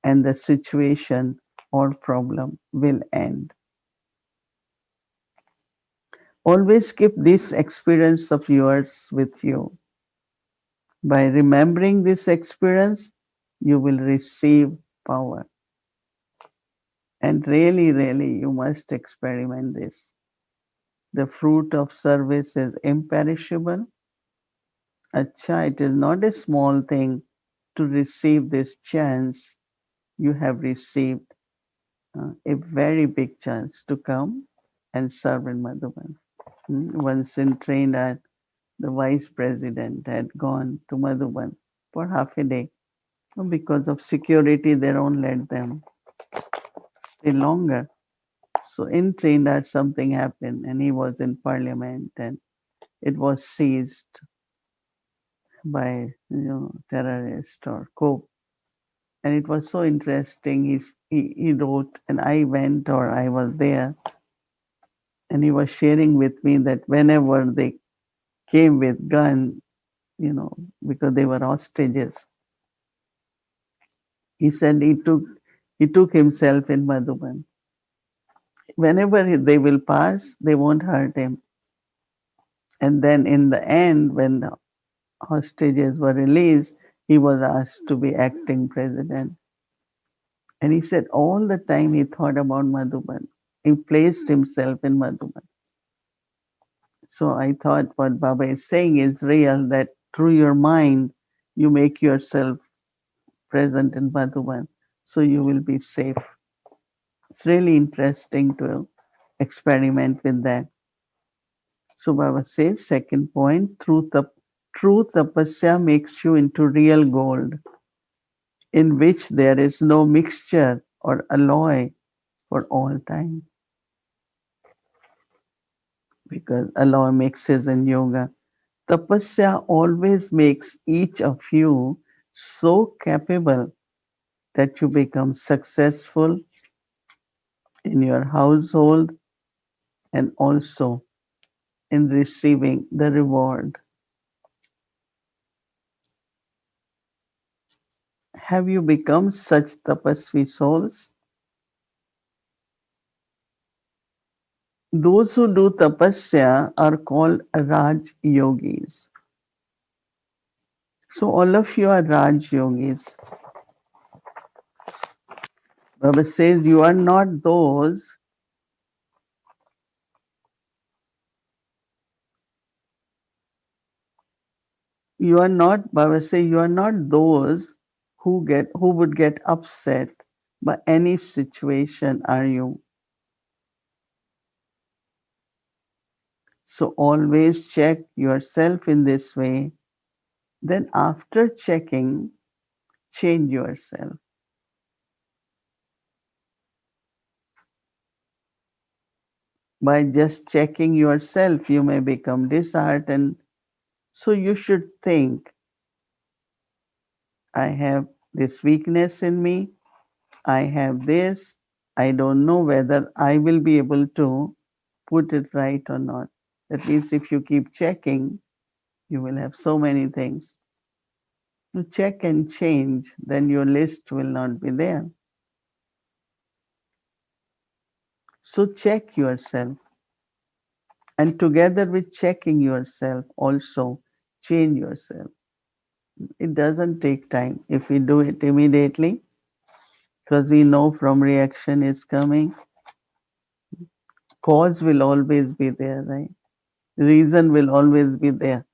Speaker 3: and the situation or problem will end. Always keep this experience of yours with you. By remembering this experience, you will receive power. And really, really, you must experiment this. The fruit of service is imperishable. Acha, it is not a small thing to receive this chance. You have received a very big chance to come and serve in Madhuban. Once in Trinidad, the vice president had gone to Madhuban for half a day. Because of security, they don't let them stay longer. So in Trinidad, something happened, and he was in parliament, and it was seized by terrorist or coup. And it was so interesting. He wrote, and I went or I was there, and he was sharing with me that whenever they came with gun, because they were hostages, he said he took himself in Madhuban. Whenever they will pass, they won't hurt him. And then in the end, when the hostages were released, he was asked to be acting president. And he said all the time he thought about Madhuban. He placed himself in Madhuban. So I thought what Baba is saying is real, that through your mind, you make yourself present in Madhuban, so you will be safe. It's really interesting to experiment with that. So Baba says, second point, true tapasya makes you into real gold, in which there is no mixture or alloy for all time. Because alloy mixes in yoga. Tapasya always makes each of you so capable that you become successful in your household and also in receiving the reward. Have you become such tapasvi souls? Those who do tapasya are called Raj Yogis. So all of you are Raj Yogis. Baba says you are not those, you are not, Baba says you are not those who would get upset by any situation, are you? So always check yourself in this way. Then after checking, change yourself. By just checking yourself, you may become disheartened. So you should think, I have this weakness in me, I have this, I don't know whether I will be able to put it right or not. That means if you keep checking, you will have so many things. You check and change, then your list will not be there. So check yourself. And together with checking yourself, also change yourself. It doesn't take time if we do it immediately, because we know from reaction is coming. Cause will always be there, right? Reason will always be there,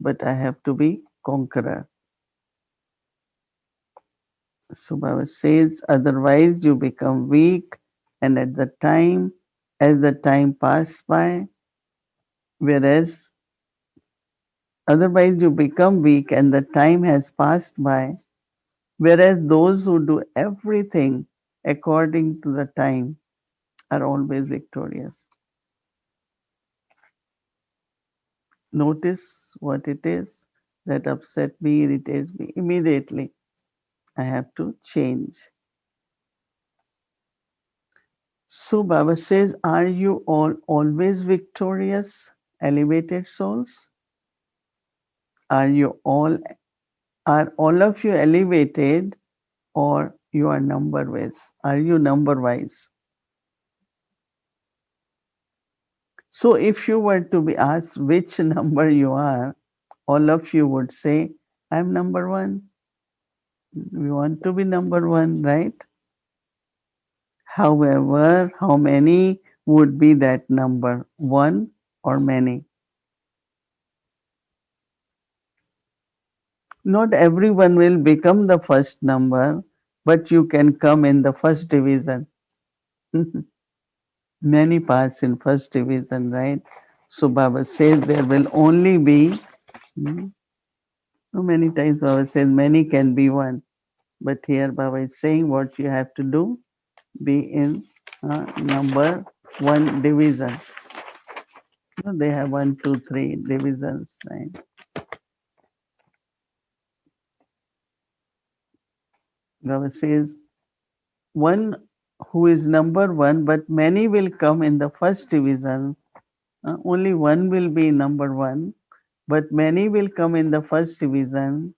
Speaker 3: but I have to be conqueror. So Baba says, otherwise you become weak, and as the time passes by, whereas otherwise you become weak and the time has passed by, whereas those who do everything according to the time are always victorious. Notice what it is that upset me, irritates me. Immediately, I have to change. So Baba says, are you all always victorious, elevated souls? Are you all are all of you elevated or you are number wise? Are you number wise? So if you were to be asked which number you are, all of you would say, I'm number one. We want to be number one, right? However, how many would be that number? One or many? Not everyone will become the first number, but you can come in the first division. Many pass in first division, right? So Baba says there will only be, so many times Baba says many can be one. But here Baba is saying what you have to do, be in number one division. They have one, two, three divisions, right? Baba says one who is number one, but many will come in the first division. Only one will be number one, but many will come in the first division,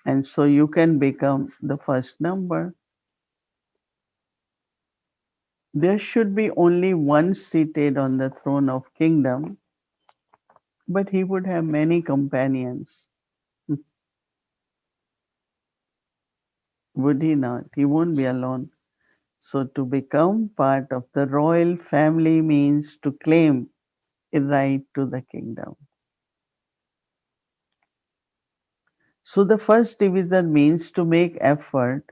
Speaker 3: and so you can become the first number. There should be only one seated on the throne of kingdom, but he would have many companions. Would he not? He won't be alone. So to become part of the royal family means to claim a right to the kingdom. So the first division means to make effort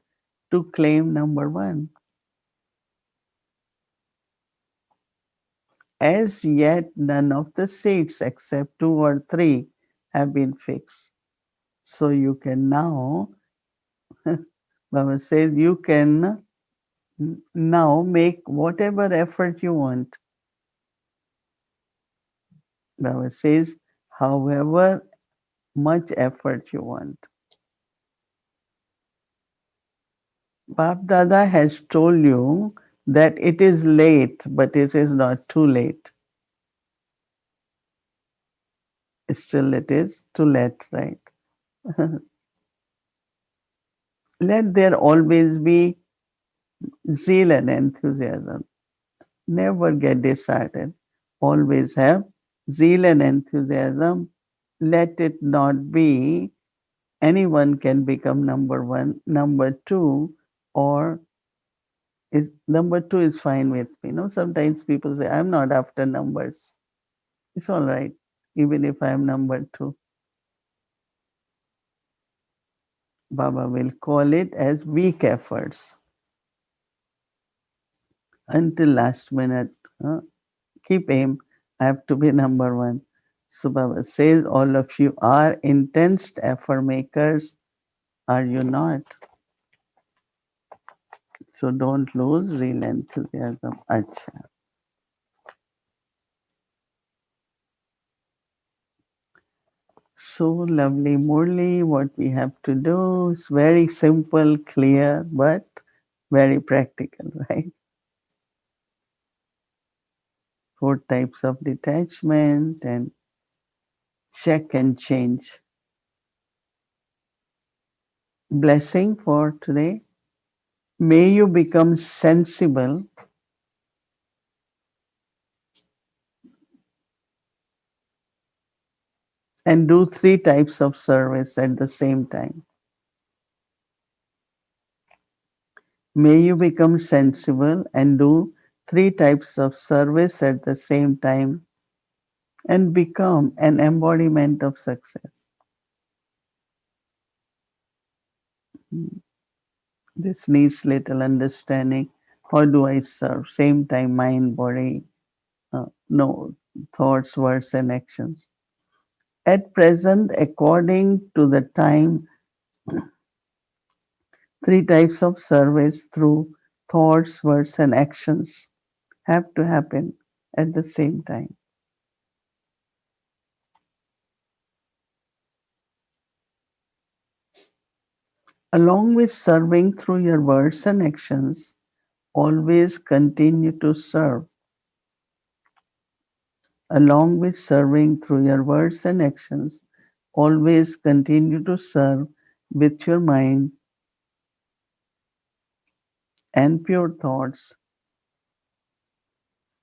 Speaker 3: to claim number one. As yet, none of the seats except two or three have been fixed. So you can now, Baba says, you can now make whatever effort you want. Baba says, however much effort you want. Bab Dada has told you that it is late, but it is not too late. Still, it is too late, right? Let there always be zeal and enthusiasm. Never get disheartened. Always have zeal and enthusiasm. Let it not be anyone can become number one, number two, or is number two is fine with me. Sometimes people say, I'm not after numbers. It's all right, even if I'm number two. Baba will call it as weak efforts until last minute. huh? Keep aim. I have to be number one. So Baba says, all of you are intense effort makers, are you not? So don't lose real enthusiasm. Acha. So lovely, Murli. What we have to do is very simple, clear, but very practical, right? Four types of detachment and check and change. Blessing for today. May you become sensible and do three types of service at the same time. May you become sensible and do three types of service at the same time and become an embodiment of success. This needs little understanding. How do I serve? Same time, mind, body, no thoughts, words, and actions. At present, according to the time, three types of service through thoughts, words, and actions have to happen at the same time. Along with serving through your words and actions, always continue to serve. Along with serving through your words and actions, always continue to serve with your mind and pure thoughts.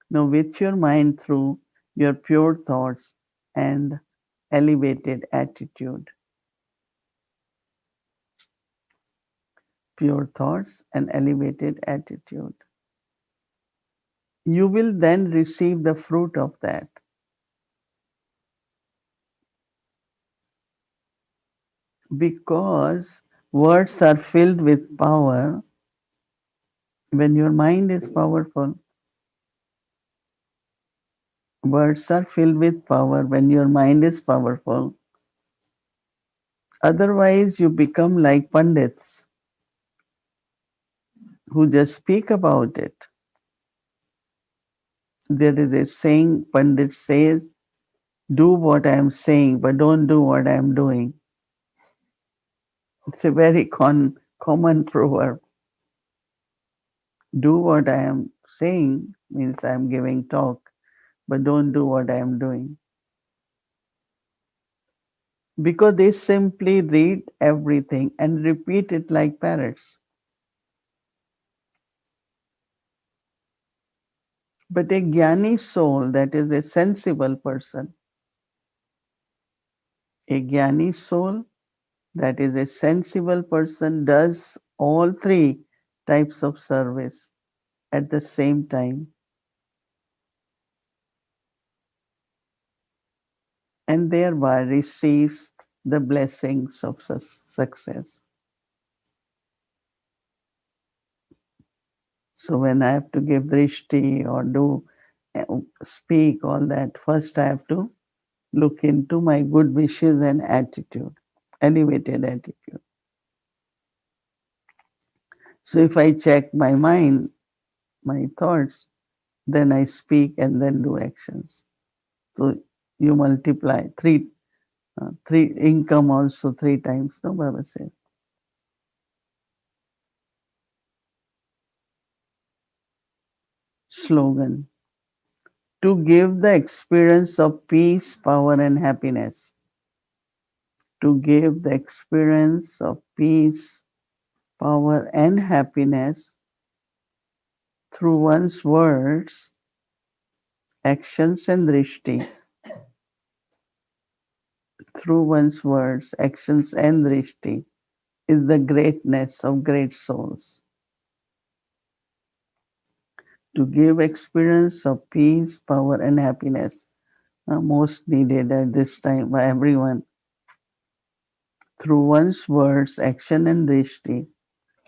Speaker 3: Now, with your mind through your pure thoughts and elevated attitude. Pure thoughts and elevated attitude. You will then receive the fruit of that. Because words are filled with power. When your mind is powerful, words are filled with power when your mind is powerful. Otherwise, you become like pundits who just speak about it. There is a saying, Pandit says, do what I am saying, but don't do what I am doing. It's a very common proverb. Do what I am saying means I am giving talk, but don't do what I am doing. Because they simply read everything and repeat it like parrots. But a jnani soul, that is a sensible person, a jnani soul, that is a sensible person, does all three types of service at the same time and thereby receives the blessings of success. So when I have to give drishti or do speak all that, first I have to look into my good wishes and attitude, elevated attitude. So if I check my mind, my thoughts, then I speak and then do actions. So you multiply three income also three times. No, Baba says. Slogan: to give the experience of peace, power, and happiness. To give the experience of peace, power and happiness through one's words, actions and drishti. Through one's words, actions and drishti is the greatness of great souls. To give experience of peace, power and happiness most needed at this time by everyone. Through one's words, action and drishti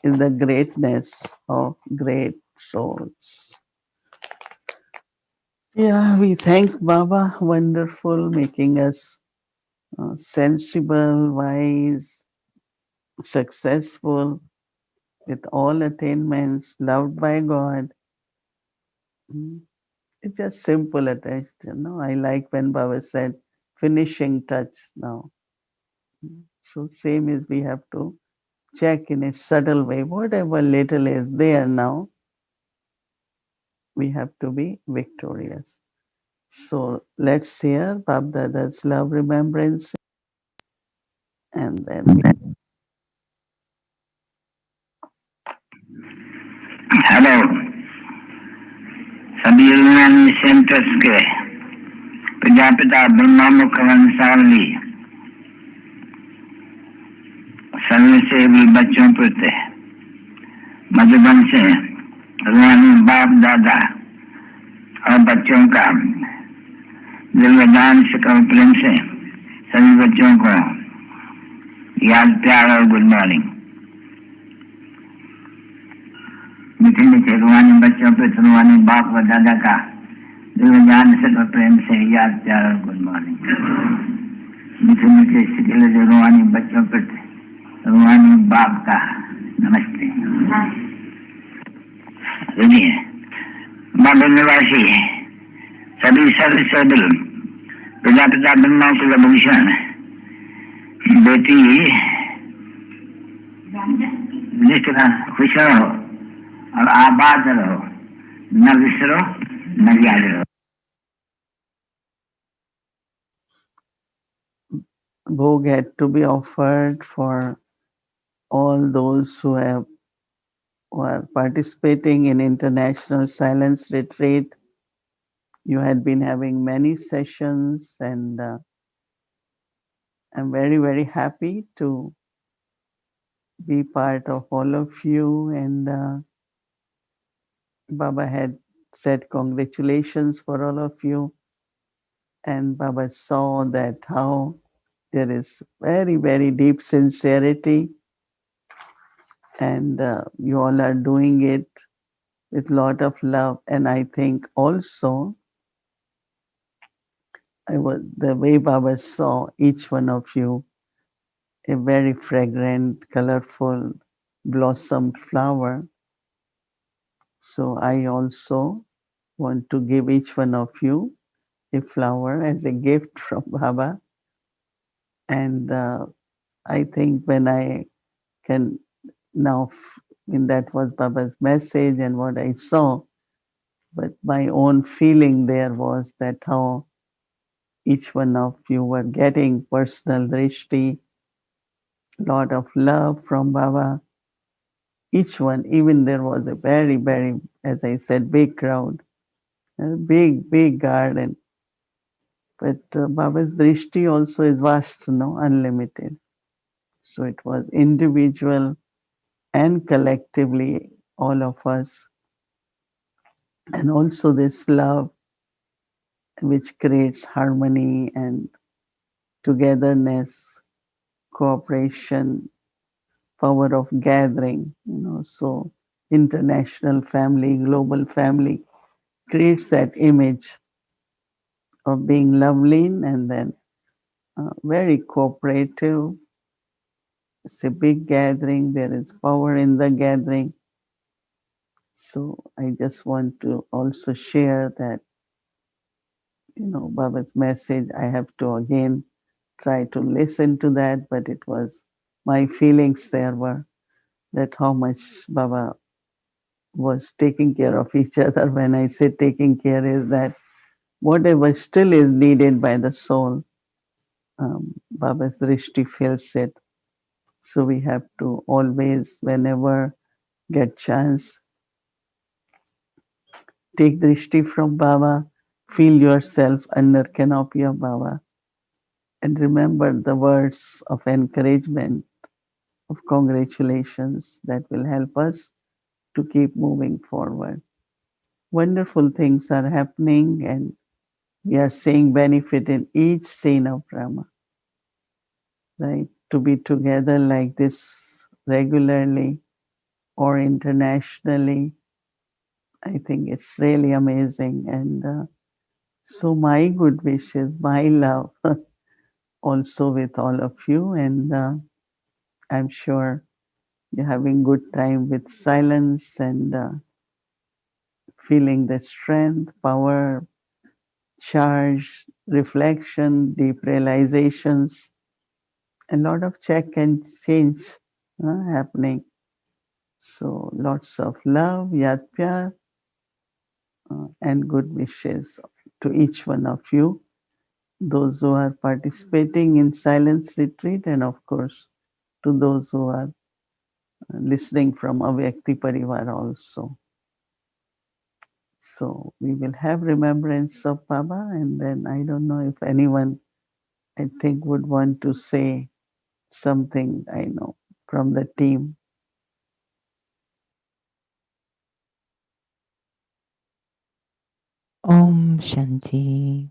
Speaker 3: is the greatness of great souls. Yeah, we thank Baba, wonderful, making us sensible, wise, successful, with all attainments, loved by God. Mm. It's just simple attached, you know. I like when Baba said, finishing touch now. So same is we have to check in a subtle way, whatever little is there now, we have to be victorious. So let's hear Bab Dada's love remembrance and then
Speaker 6: hello सभी यूनानी centres के प्रजापिता ब्रह्मा मुख वंशावली सभी से भी बच्चों प्रति मधुबन से रूहानी बाप दादा और बच्चों का दिलवदान से प्रेम से सभी बच्चों को याद प्यार और गुड मॉर्निंग। मीठे मीठे रूहानी बच्चों पे रूहानी बाप व दादा का दिलवदान से प्रेम से याद प्यार और गुड मॉर्निंग। मीठे मीठे सिकले जो रूहानी बच्चों पे रूहानी बाप का नमस्ते। सुनिए बाबा निवासी सभी सर्विसेबल प्रजापिता ब्रह्मा कुलभूषण बेटी खुश रहो और आबाद रहो, न विसरो न याद रहो।
Speaker 3: Bhog had to be offered for all those who are participating in International Silence Retreat. You had been having many sessions, and I'm very, very happy to be part of all of you. And Baba had said congratulations for all of you. And Baba saw that how there is very, very deep sincerity, and you all are doing it with lot of love. And I think also the way Baba saw each one of you, a very fragrant, colorful, blossomed flower. So I also want to give each one of you a flower as a gift from Baba. And I think when I can now, that was Baba's message and what I saw, but my own feeling there was that how each one of you were getting personal drishti, lot of love from Baba. Each one, even there was a very, very, as I said, big crowd, a big, big garden. But Baba's drishti also is vast, no, unlimited. So it was individual and collectively, all of us. And also this love, which creates harmony and togetherness, cooperation, power of gathering, so international family, global family creates that image of being lovely and then very cooperative. It's a big gathering. There is power in the gathering. So I just want to also share that, Baba's message. I have to again try to listen to that, but it was my feelings there were that how much Baba was taking care of each other. When I say taking care, is that whatever still is needed by the soul, Baba's drishti feels it. So we have to always, whenever get chance, take drishti from Baba, feel yourself under canopy of Baba, and remember the words of encouragement, of congratulations that will help us to keep moving forward. Wonderful things are happening, and we are seeing benefit in each scene of drama, right? To be together like this regularly or internationally, I think it's really amazing. And so, my good wishes, my love also with all of you. And I'm sure you're having good time with silence and feeling the strength, power, charge, reflection, deep realizations, a lot of check and change happening. So lots of love, yad pyar, and good wishes to each one of you, those who are participating in silence retreat, and of course to those who are listening from Avyakti Parivar also. So we will have remembrance of Baba, and then I don't know if anyone I think would want to say something, I know, from the team.
Speaker 4: Om Shanti.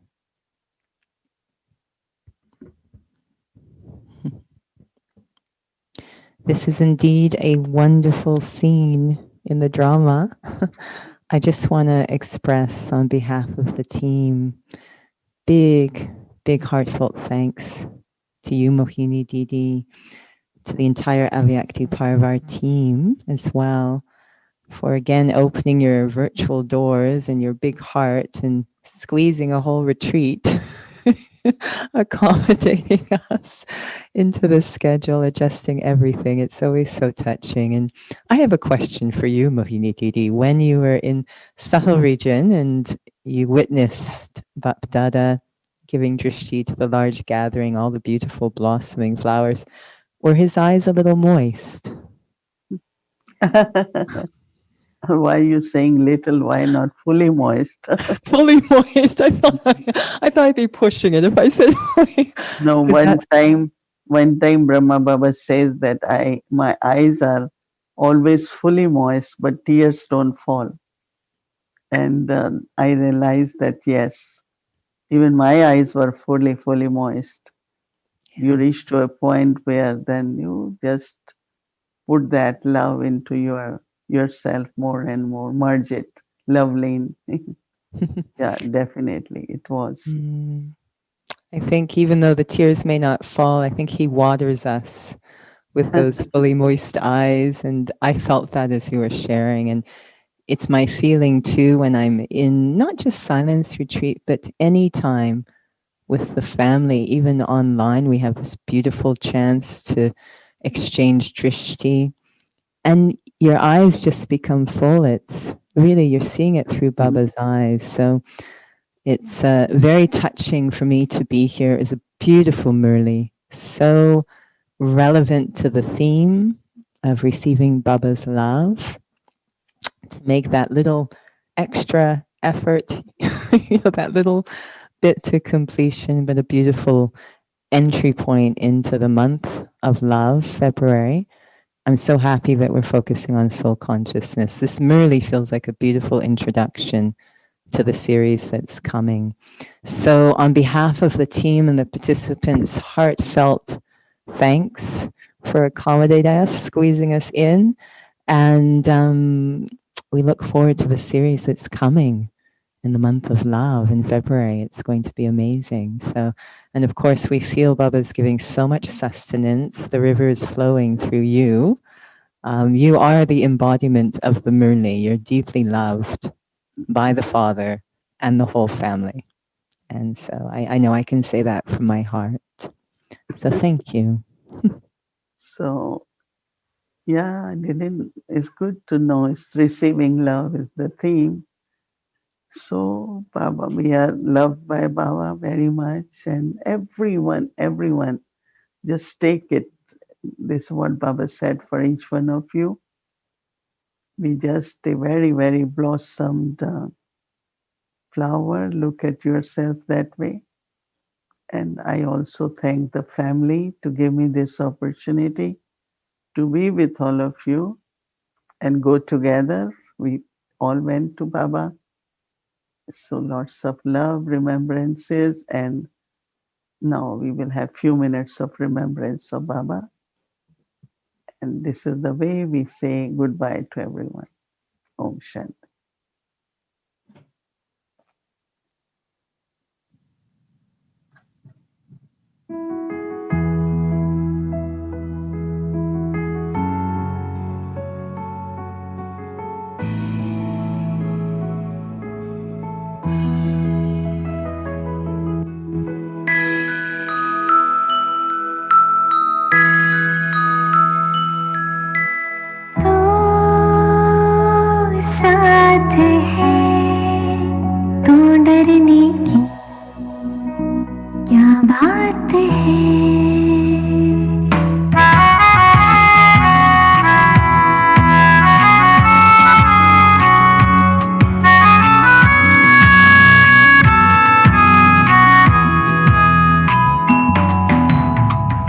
Speaker 4: This is indeed a wonderful scene in the drama. I just want to express on behalf of the team big, big heartfelt thanks to you, Mohini Didi, to the entire Avyakti Parivar team as well, for again opening your virtual doors and your big heart and squeezing a whole retreat, accommodating us into the schedule, adjusting everything. It's always so touching. And I have a question for you, Mohini Didi. When you were in Sahel region and you witnessed Bap Dada giving drishti to the large gathering, all the beautiful blossoming flowers, were his eyes a little moist?
Speaker 3: Why are you saying little? Why not fully moist?
Speaker 4: Fully moist. I thought I'd be pushing it if I said fully.
Speaker 3: No,
Speaker 4: Is that
Speaker 3: one time Brahma Baba says that my eyes are always fully moist, but tears don't fall. And I realized that yes, even my eyes were fully moist. You
Speaker 4: yeah.
Speaker 3: reach to a point where then you just put that love into yourself more and more, merge it, lovely. Yeah, definitely it was.
Speaker 4: Mm. I think even though the tears may not fall, I think he waters us with those fully moist eyes. And I felt that as you were sharing. And it's my feeling too when I'm in not just silence retreat, but any time with the family, even online, we have this beautiful chance to exchange drishti. And your eyes just become full. It's really, you're seeing it through Baba's eyes. So it's very touching for me to be here. It's a beautiful Murli, so relevant to the theme of receiving Baba's love, to make that little extra effort, that little bit to completion, but a beautiful entry point into the month of love, February. I'm so happy that we're focusing on soul consciousness. This Murli feels like a beautiful introduction to the series that's coming. So on behalf of the team and the participants, heartfelt thanks for accommodating us, squeezing us in. And we look forward to the series that's coming in the month of love in February. It's going to be amazing. So, and of course, we feel Baba's giving so much sustenance. The river is flowing through you. You are the embodiment of the Murli. You're deeply loved by the Father and the whole family. And so I know I can say that from my heart. So thank you.
Speaker 3: So yeah, it's good to know it's receiving love is the theme. So Baba, we are loved by Baba very much, and everyone just take it, This is what Baba said for each one of you. Be just a very, very blossomed flower. Look at yourself that way. And I also thank the family to give me this opportunity to be with all of you and go together. We all went to Baba. So lots of love, remembrances, and now we will have few minutes of remembrance of Baba. And this is the way we say goodbye to everyone. Om Shanti.
Speaker 1: साथ है तो डरने की क्या बात है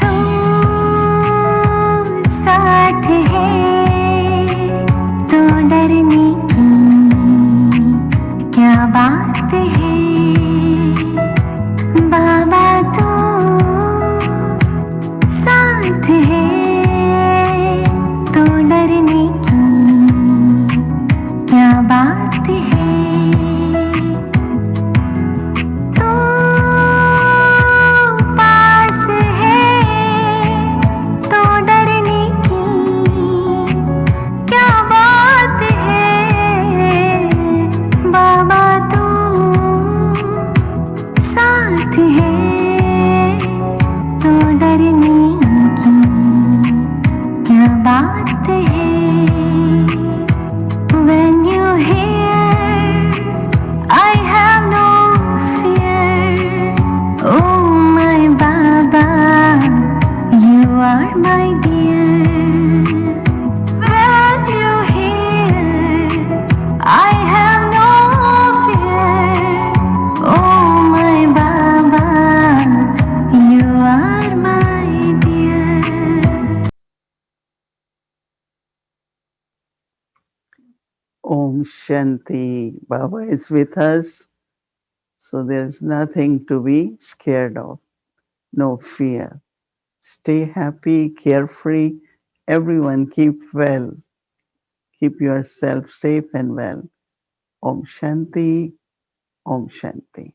Speaker 1: तो साथ है तो डरने की क्या बात है बाबा तो साथ है तो डरने की क्या बात है तो पास है तो डरने की क्या बात है बाबा तो साथ है तो डरने की क्या बात है When you hear I have no fear Oh my Baba You are my dear When you hear I have no fear Oh my Baba You are my dear
Speaker 3: Om Shanti. Baba is with us. So there's nothing to be scared of. No fear. Stay happy, carefree. Everyone keep well. Keep yourself safe and well. Om Shanti. Om Shanti.